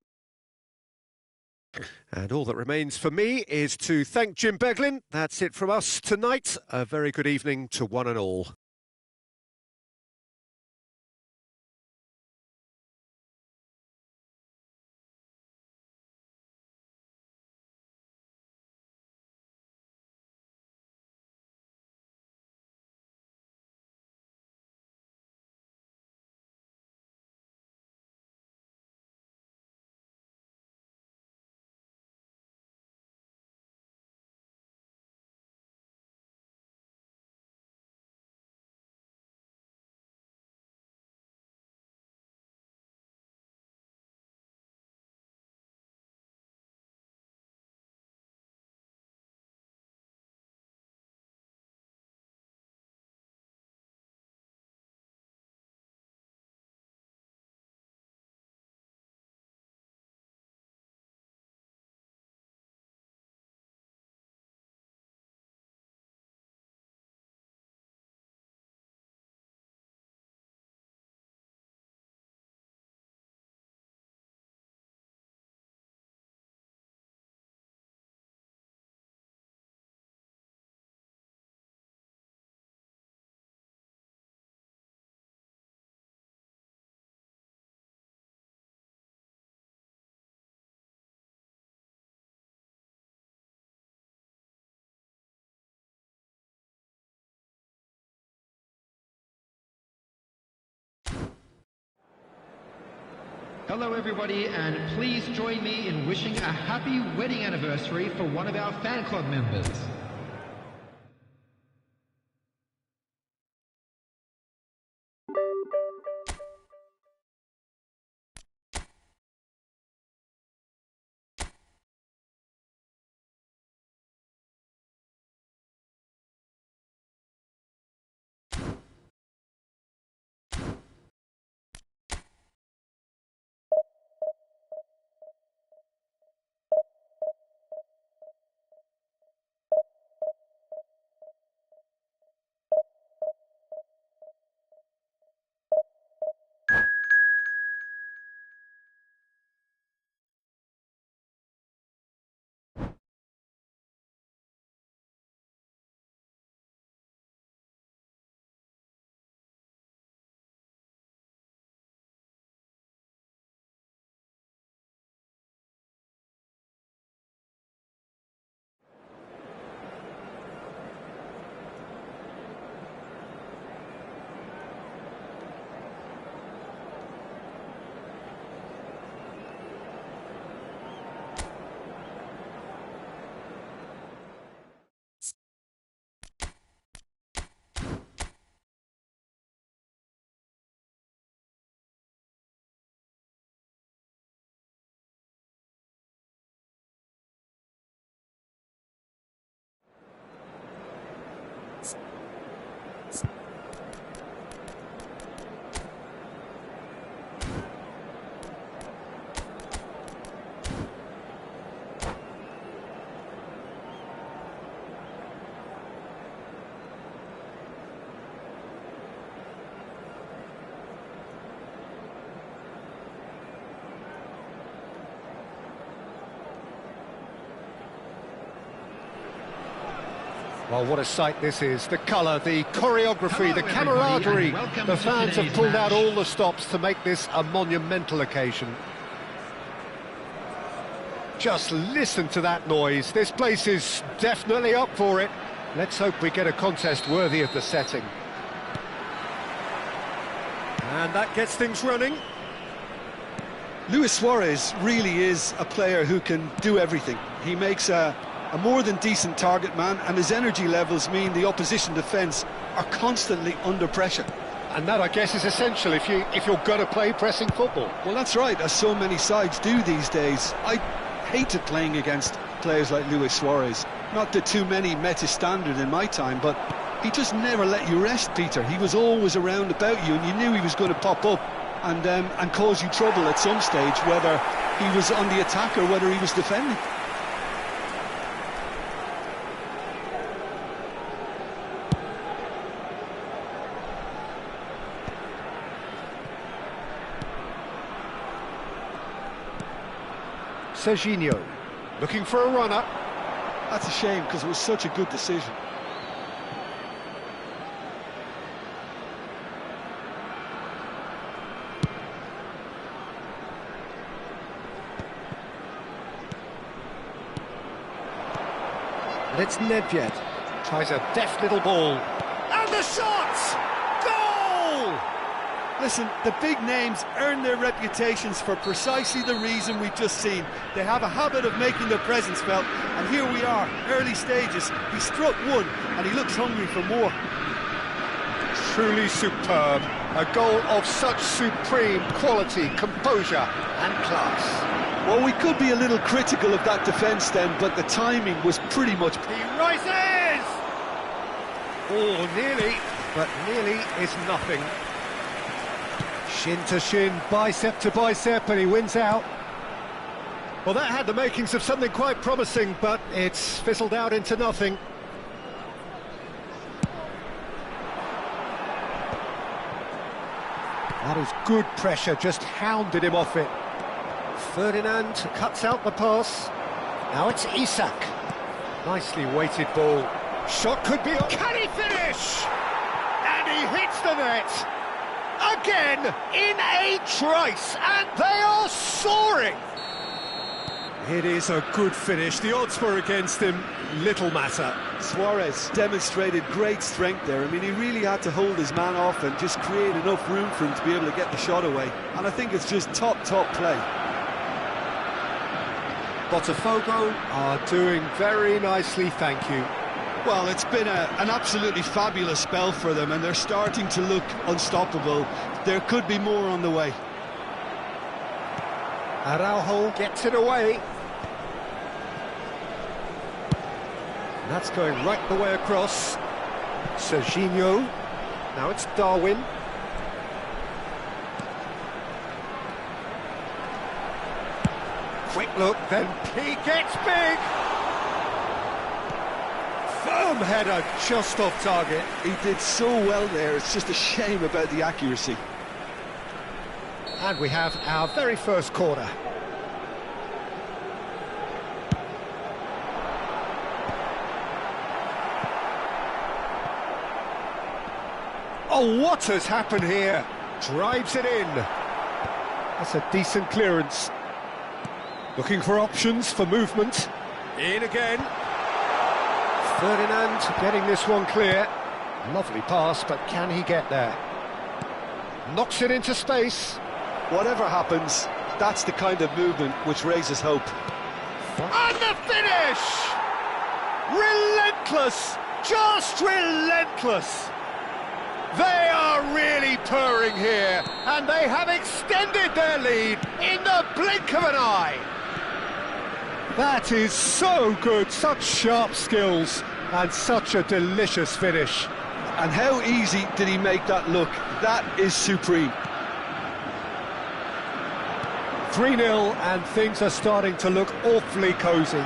And all that remains for me is to thank Jim Beglin. That's it from us tonight. A very good evening to one and all. Hello everybody, and please join me in wishing a happy wedding anniversary for one of our fan club members. Well, what a sight this is. The colour, the choreography, Hello, the camaraderie. everybody, and welcome The to fans have today's pulled out match. all the stops to make this a monumental occasion. Just listen to that noise. This place is definitely up for it. Let's hope we get a contest worthy of the setting. And that gets things running. Luis Suarez really is a player who can do everything. He makes a more than decent target man, and his energy levels mean the opposition defence are constantly under pressure. And that, I guess, is essential if you're going to play pressing football. Well, that's right, as so many sides do these days. I hated playing against players like Luis Suarez. Not that too many met his standard in my time, but he just never let you rest, Peter. He was always around about you, and you knew he was going to pop up and cause you trouble at some stage, whether he was on the attack or whether he was defending. Serginho, looking for a runner. That's a shame, because it was such a good decision. And it's Nedved. Tries a deft little ball. And the shot! Goal! Listen, the big names earn their reputations for precisely the reason we've just seen. They have a habit of making their presence felt, and here we are, early stages. He struck one, and he looks hungry for more. Truly superb. A goal of such supreme quality, composure and class. Well, we could be a little critical of that defence then, but the timing was pretty much... He rises! Oh, nearly, but nearly is nothing. Shin to shin, bicep to bicep, and he wins out. Well, that had the makings of something quite promising, but it's fizzled out into nothing. That is good pressure, just hounded him off it. Ferdinand cuts out the pass. Now it's Isak. Nicely weighted ball. Shot could be on. Can he finish? And he hits the net. Again, in a trice, and they are soaring. It is a good finish. The odds were against him. Little matter. Suarez demonstrated great strength there. I mean, he really had to hold his man off and just create enough room for him to be able to get the shot away. And I think it's just top play. Botafogo are doing very nicely, thank you. Well, it's been an absolutely fabulous spell for them, and they're starting to look unstoppable. There could be more on the way. Araujo gets it away. And that's going right the way across. Serginho. Now it's Darwin. Quick look, then he gets big. Firm header, just off target. He did so well there, it's just a shame about the accuracy. And we have our very first corner. Oh, what has happened here? Drives it in. That's a decent clearance. Looking for options for movement. In again. Ferdinand getting this one clear. Lovely pass, but can he get there? Knocks it into space. Whatever happens, that's the kind of movement which raises hope. And the finish! Relentless! Just relentless! They are really purring here, and they have extended their lead in the blink of an eye. That is so good, such sharp skills, and such a delicious finish. And how easy did he make that look? That is supreme. 3-0, and things are starting to look awfully cosy.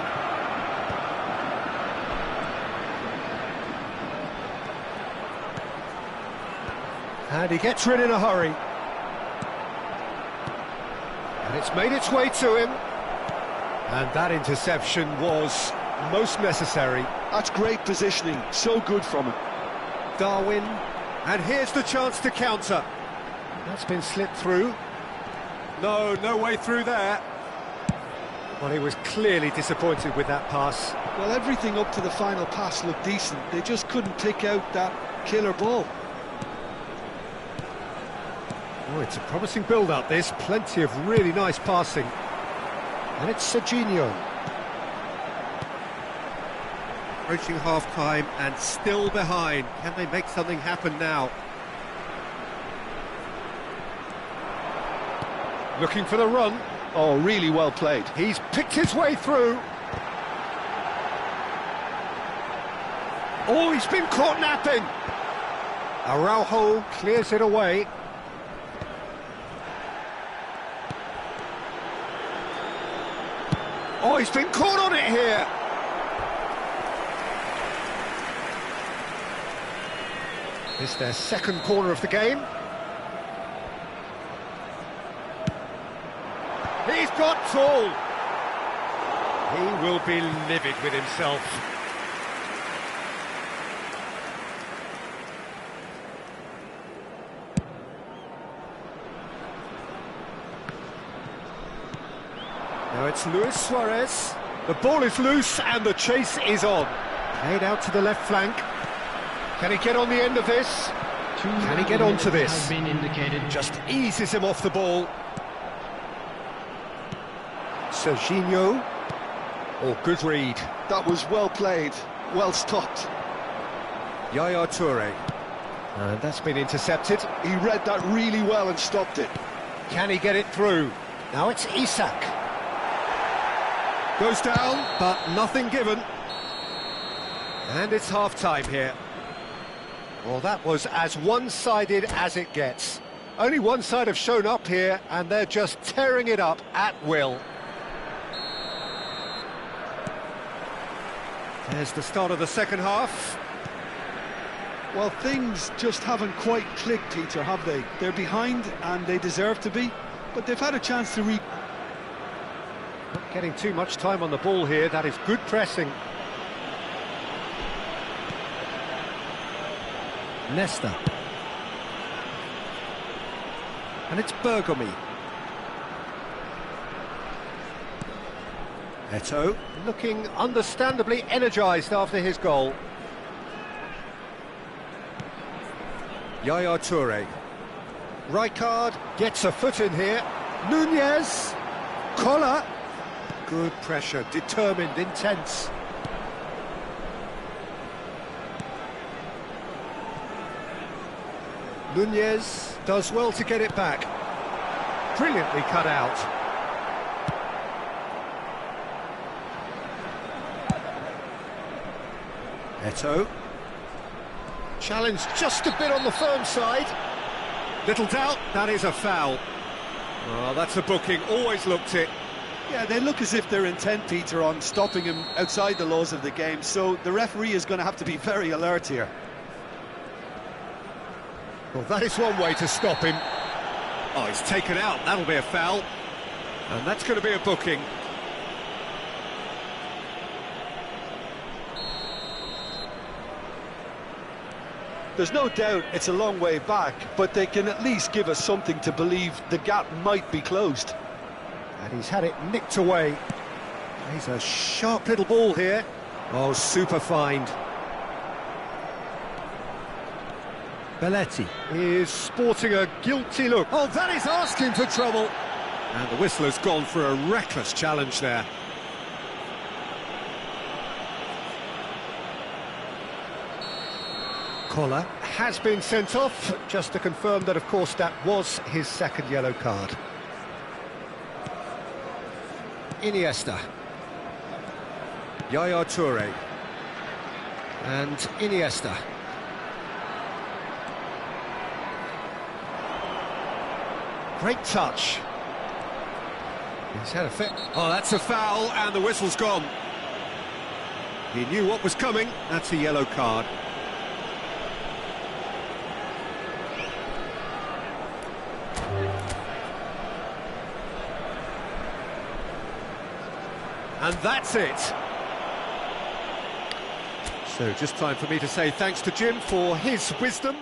And he gets rid in a hurry. And it's made its way to him. And that interception was most necessary. That's great positioning, so good from him. Darwin, and here's the chance to counter. That's been slipped through. No way through there. Well, he was clearly disappointed with that pass. Well, everything up to the final pass looked decent. They just couldn't pick out that killer ball. Oh, it's a promising build-up, this. Plenty of really nice passing. And it's Serginho. Approaching half-time and still behind. Can they make something happen now? Looking for the run. Oh, really well played. He's picked his way through. Oh, he's been caught napping. Araujo clears it away. Oh, he's been caught on it here. It's their second corner of the game. He's got tall. He will be livid with himself. Now it's Luis Suarez. The ball is loose and the chase is on. Played out to the left flank. Can he get on the end of this? Can he get onto this? Has been indicated. Just eases him off the ball. Serginho. Oh, good read. That was well played, well stopped. Yaya Toure. And that's been intercepted. He read that really well and stopped it. Can he get it through? Now it's Isak. Goes down, but nothing given. And it's half-time here. Well, that was as one-sided as it gets. Only one side have shown up here, and they're just tearing it up at will. There's the start of the second half. Well, things just haven't quite clicked, Peter, have they? They're behind, and they deserve to be, but they've had a chance to Not getting too much time on the ball here. That is good pressing. Nesta. And it's Bergomi. Eto'o looking understandably energised after his goal. Yaya Toure. Rijkaard gets a foot in here. Nunez. Collar. Good pressure, determined, intense. Nunez does well to get it back. Brilliantly cut out. Eto'o. Challenge just a bit on the firm side. Little doubt, that is a foul. Oh, that's a booking, always looked it. Yeah, they look as if they're intent, Peter, on stopping him outside the laws of the game, so the referee is going to have to be very alert here. Well, that is one way to stop him. Oh, he's taken out, that'll be a foul. And that's going to be a booking. There's no doubt it's a long way back, but they can at least give us something to believe the gap might be closed. And he's had it nicked away. He's a sharp little ball here. Oh, super find. Belletti is sporting a guilty look. Oh, that is asking for trouble. And the whistle has gone for a reckless challenge there. Collar has been sent off, just to confirm that, of course, that was his second yellow card. Iniesta. Yaya Toure. And Iniesta. Great touch. He's had a fit. Oh, that's a foul, and the whistle's gone. He knew what was coming. That's a yellow card. And that's it. So just time for me to say thanks to Jim for his wisdom.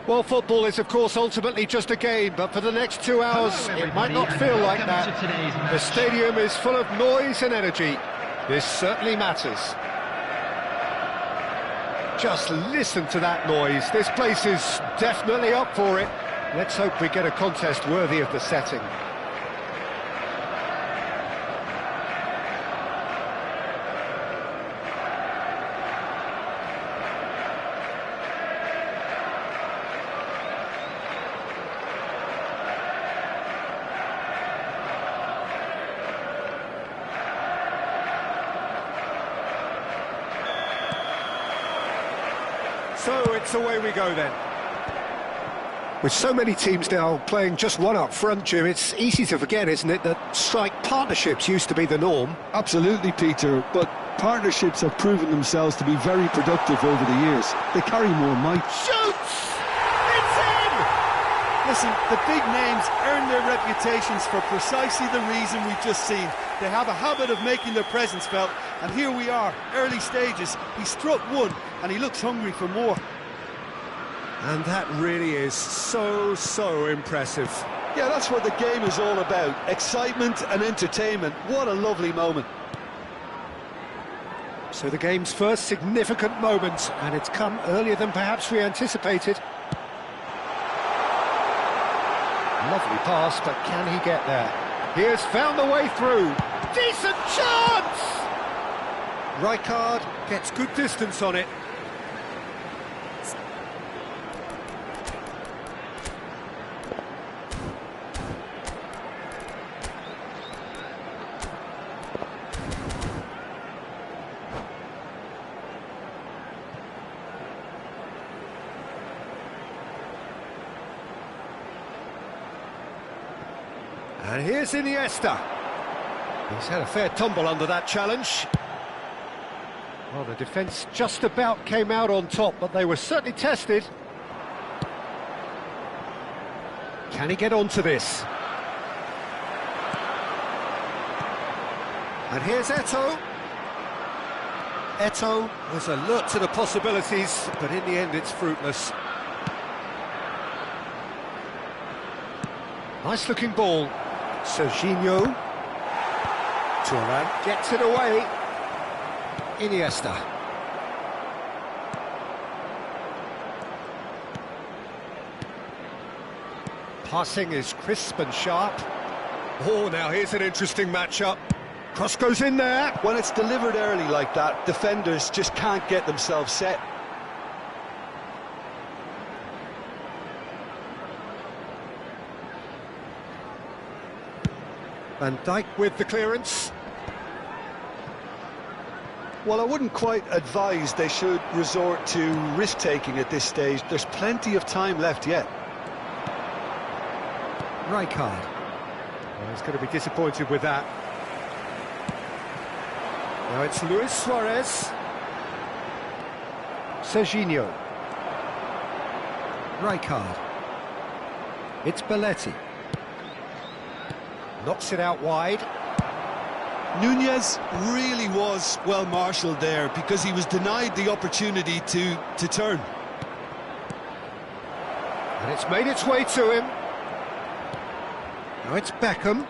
Well, football is, of course, ultimately just a game, but for the next 2 hours, it might not feel like that. The stadium is full of noise and energy. This certainly matters. Just listen to that noise. This place is definitely up for it. Let's hope we get a contest worthy of the setting. So it's away we go then. With so many teams now playing just one up front, Jim, it's easy to forget, isn't it, that strike partnerships used to be the norm? Absolutely, Peter, but partnerships have proven themselves to be very productive over the years. They carry more might. Shoots! It's in! Listen, the big names earn their reputations for precisely the reason we've just seen. They have a habit of making their presence felt, and here we are, early stages. He struck one, and he looks hungry for more. And that really is so impressive. Yeah, that's what the game is all about. Excitement and entertainment. What a lovely moment. So the game's first significant moment, and it's come earlier than perhaps we anticipated. Lovely pass, but can he get there? He has found the way through. Decent chance! Rijkaard gets good distance on it. And here's Iniesta. He's had a fair tumble under that challenge. Well, the defence just about came out on top, but they were certainly tested. Can he get onto this? And here's Eto'o. Eto'o was alert to the possibilities, but in the end it's fruitless. Nice looking ball. Serginho. Turan gets it away. Iniesta. Passing is crisp and sharp. Oh, now here's an interesting matchup. Cross goes in there. When it's delivered early like that, defenders just can't get themselves set. Van Dijk with the clearance. Well, I wouldn't quite advise they should resort to risk-taking at this stage. There's plenty of time left yet. Rijkaard. Well, he's going to be disappointed with that. Now it's Luis Suarez. Serginho. Rijkaard. It's Belletti. Knocks it out wide. Nunez really was well marshalled there because he was denied the opportunity to turn. And it's made its way to him. Now it's Beckham.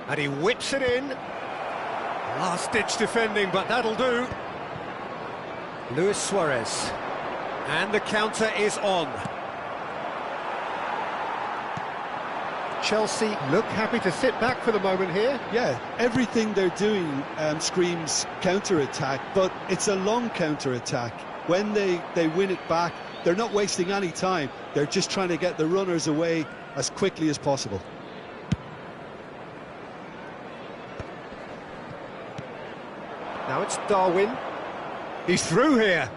And he whips it in. Last-ditch defending, but that'll do. Luis Suarez. And the counter is on. Chelsea look happy to sit back for the moment here. Yeah, everything they're doing screams counter-attack, but it's a long counter-attack. When they win it back, they're not wasting any time. They're just trying to get the runners away as quickly as possible. Now it's Darwin. He's through here.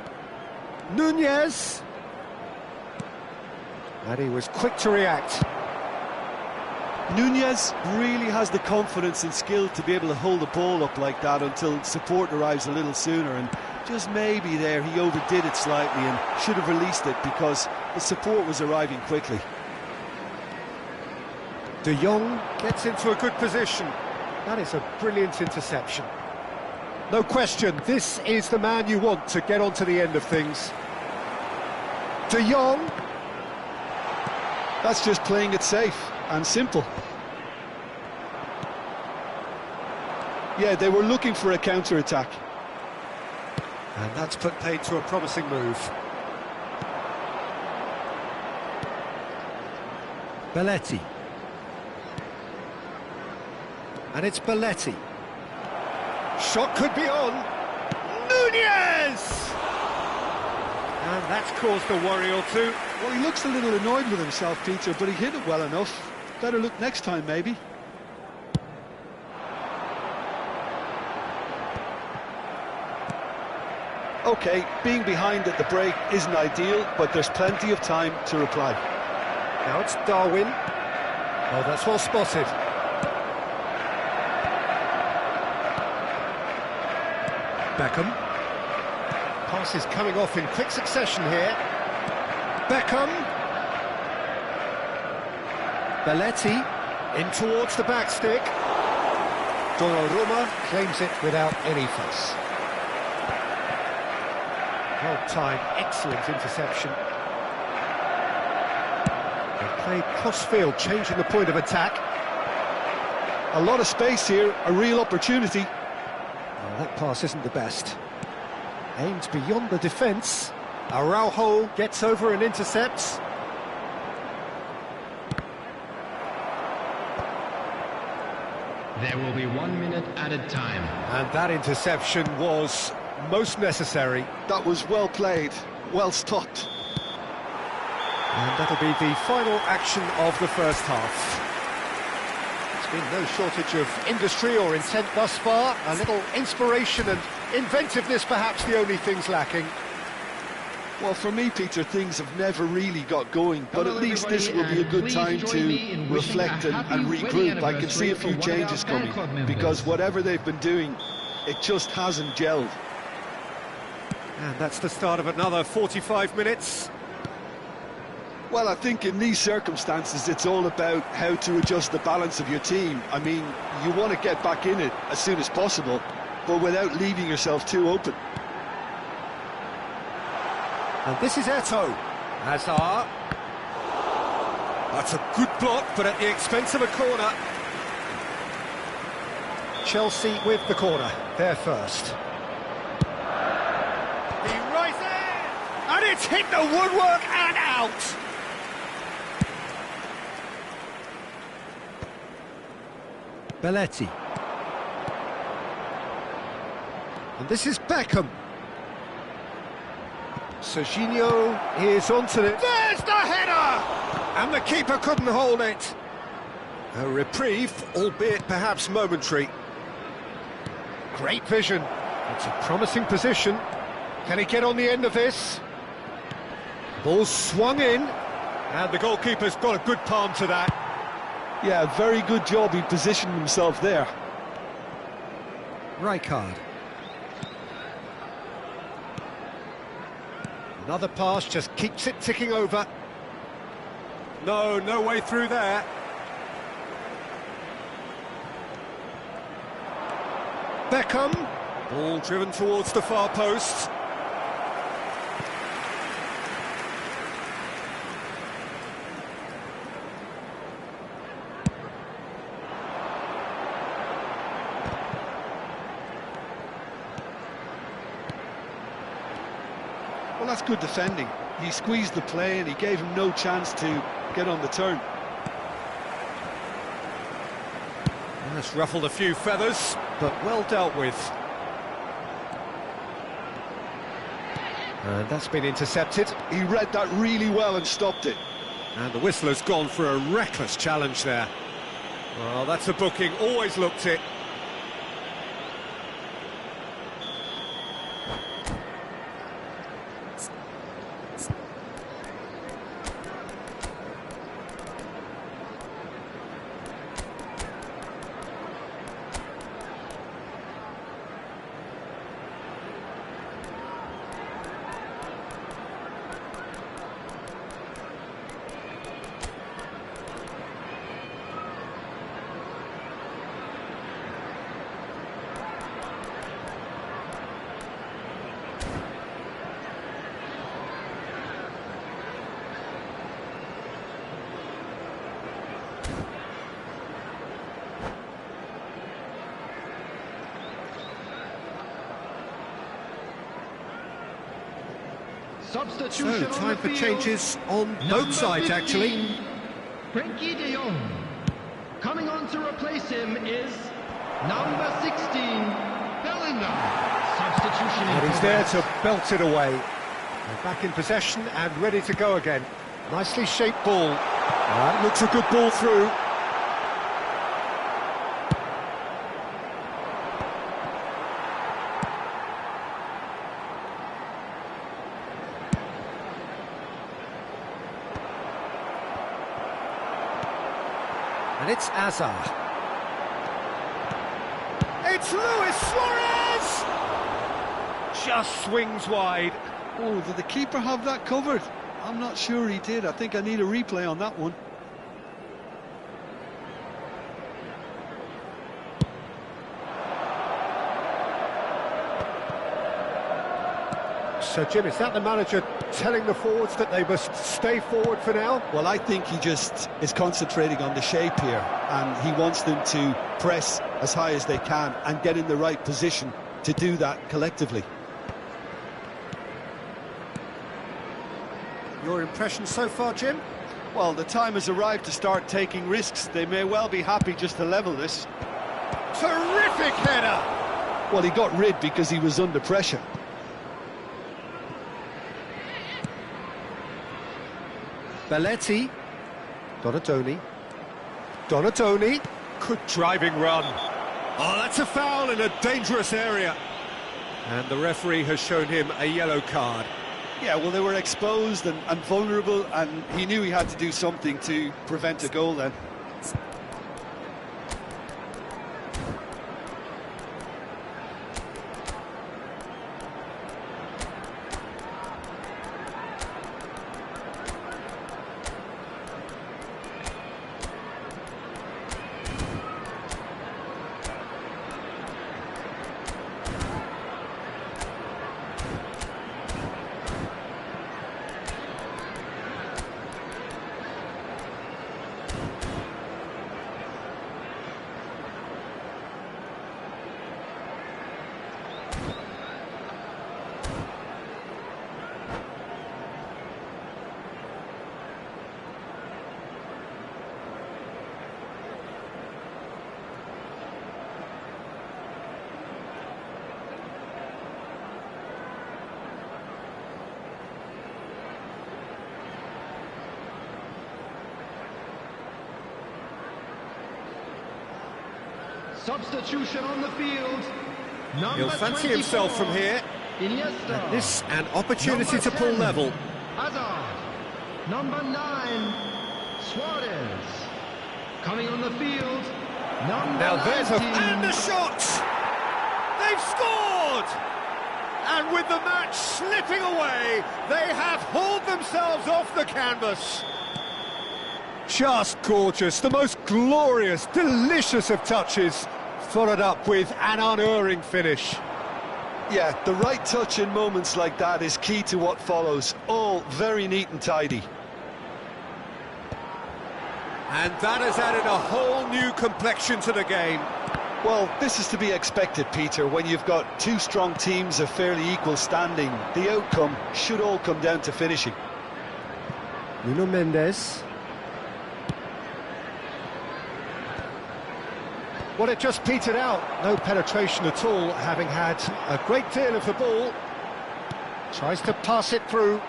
Nunez. And he was quick to react. Nunez really has the confidence and skill to be able to hold the ball up like that until support arrives a little sooner, and just maybe there he overdid it slightly and should have released it because the support was arriving quickly. De Jong gets into a good position. That is a brilliant interception. No question, this is the man you want to get onto the end of things. De Jong. That's just playing it safe and simple. Yeah, they were looking for a counter-attack. And that's put paid to a promising move. Belletti. And it's Belletti. Shot could be on. Nunez! And that's caused a worry or two. Well, he looks a little annoyed with himself, Peter, but he hit it well enough. Better look next time, maybe. OK, being behind at the break isn't ideal, but there's plenty of time to reply. Now it's Darwin. Oh, that's well spotted. Beckham. Pass is coming off in quick succession here. Beckham. Belletti in towards the back stick. Donnarumma claims it without any fuss. Well timed, excellent interception. They Played cross-field, changing the point of attack. A lot of space here, a real opportunity. Oh, that pass isn't the best. Aimed beyond the defence. Araujo gets over and intercepts. There will be 1 minute added time. And that interception was most necessary. That was well played, well stopped. And that'll be the final action of the first half. There's been no shortage of industry or intent thus far. A little inspiration and inventiveness, perhaps the only things lacking. Well, for me, Peter, things have never really got going, but Hello, at least this will be a good time to reflect and regroup. I can see a few changes coming, because whatever they've been doing, it just hasn't gelled. And that's the start of another 45 minutes. Well, I think in these circumstances, it's all about how to adjust the balance of your team. I mean, you want to get back in it as soon as possible, but without leaving yourself too open. And this is Eto'o. Hazard. That's a good block, but at the expense of a corner. Chelsea with the corner. They're first. He rises! And it's hit the woodwork and out! Belletti. And this is Beckham. Serginho is onto it. There's the header! And the keeper couldn't hold it. A reprieve, albeit perhaps momentary. Great vision. It's a promising position. Can he get on the end of this? Ball swung in. And the goalkeeper's got a good palm to that. Yeah, very good job. He positioned himself there. Rijkaard. Another pass just keeps it ticking over. No way through there. Beckham. Ball driven towards the far post. Well, that's good defending. He squeezed the play and he gave him no chance to get on the turn. And that's ruffled a few feathers, but well dealt with. And that's been intercepted. He read that really well and stopped it. And the whistler's gone for a reckless challenge there. Well, that's a booking, always looked it. Substitution So, time on for the changes on Number both sides, 15, actually. Frankie de Jong. Coming on to replace him is number 16, Bellingham. Substitution in And he's there progress. to belt it away. They're back in possession and ready to go again. Nicely shaped ball. That looks a good ball through. And it's Hazard. It's Luis Suarez! Just swings wide. Oh, did the keeper have that covered? I'm not sure he did. I think I need a replay on that one. So, Jim, is that the manager telling the forwards that they must stay forward for now? Well, I think he just is concentrating on the shape here, and he wants them to press as high as they can and get in the right position to do that collectively. Your impression so far, Jim? Well, the time has arrived to start taking risks. They may well be happy just to level this. Terrific header! Well, he got rid because he was under pressure. Belletti. Donatoni. Donatoni. Good driving run. Oh, that's a foul in a dangerous area. And the referee has shown him a yellow card. Yeah, well, they were exposed and vulnerable, and he knew he had to do something to prevent a goal then. Substitution on the field. He'll fancy himself from here. Iniesta. And this an opportunity to pull level. Hazard. Number 9, Suarez. Coming on the field. Number Now there's 19. and the shot! They've scored! And with the match slipping away, they have hauled themselves off the canvas. Just gorgeous, the most glorious, delicious of touches, followed up with an unerring finish. Yeah, the right touch in moments like that is key to what follows. All very neat and tidy. And that has added a whole new complexion to the game. Well, this is to be expected, Peter. When you've got two strong teams of fairly equal standing, the outcome should all come down to finishing. Nuno Mendes. Well, it just petered out. No penetration at all, having had a great deal of the ball. Tries to pass it through.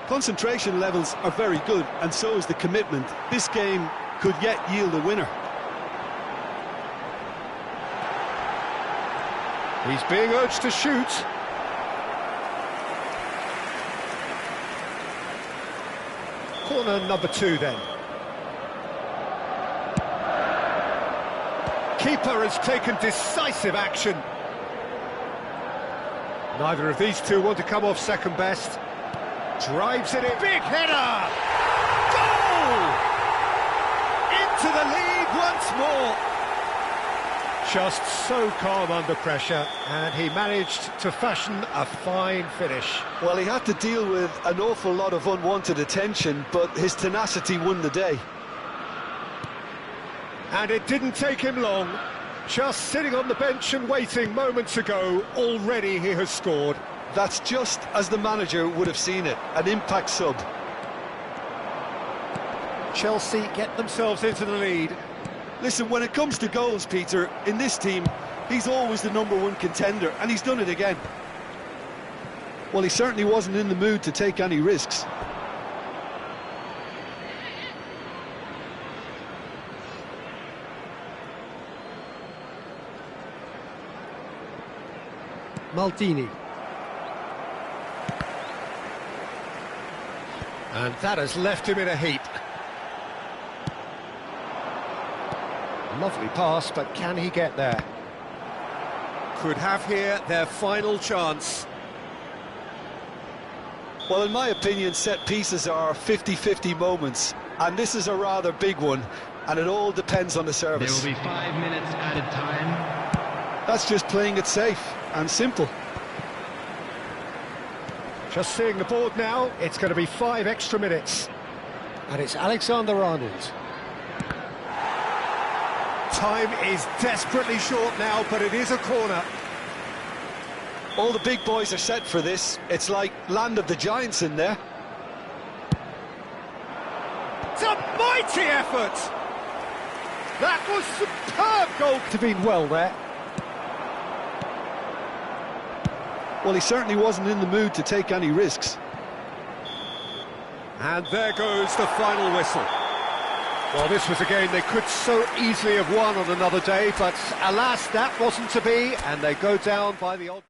Concentration levels are very good, and so is the commitment. This game could yet yield a winner. He's being urged to shoot. Corner number 2 then. Keeper has taken decisive action. Neither of these two want to come off second best. Drives it in. Big header! Goal! Into the lead once more. Just so calm under pressure, and he managed to fashion a fine finish. Well, he had to deal with an awful lot of unwanted attention, but his tenacity won the day. And it didn't take him long. Just sitting on the bench and waiting moments ago, already he has scored. That's just as the manager would have seen it, an impact sub. Chelsea get themselves into the lead. Listen, when it comes to goals, Peter, in this team, he's always the #1 contender, and he's done it again. Well, he certainly wasn't in the mood to take any risks. Maldini. And that has left him in a heap. Lovely pass, but can he get there? Could have here their final chance. Well, in my opinion, set pieces are 50-50 moments, and this is a rather big one, and it all depends on the service. There will be 5 minutes added time. That's just playing it safe and simple. Just seeing the board now, it's going to be 5 extra minutes. And it's Alexander-Arnold. Time is desperately short now, but it is a corner. All the big boys are set for this. It's like land of the giants in there. It's a mighty effort! That was superb goal. To be well there. Well, he certainly wasn't in the mood to take any risks. And there goes the final whistle. Well, this was a game they could so easily have won on another day, but alas, that wasn't to be, and they go down by the odd...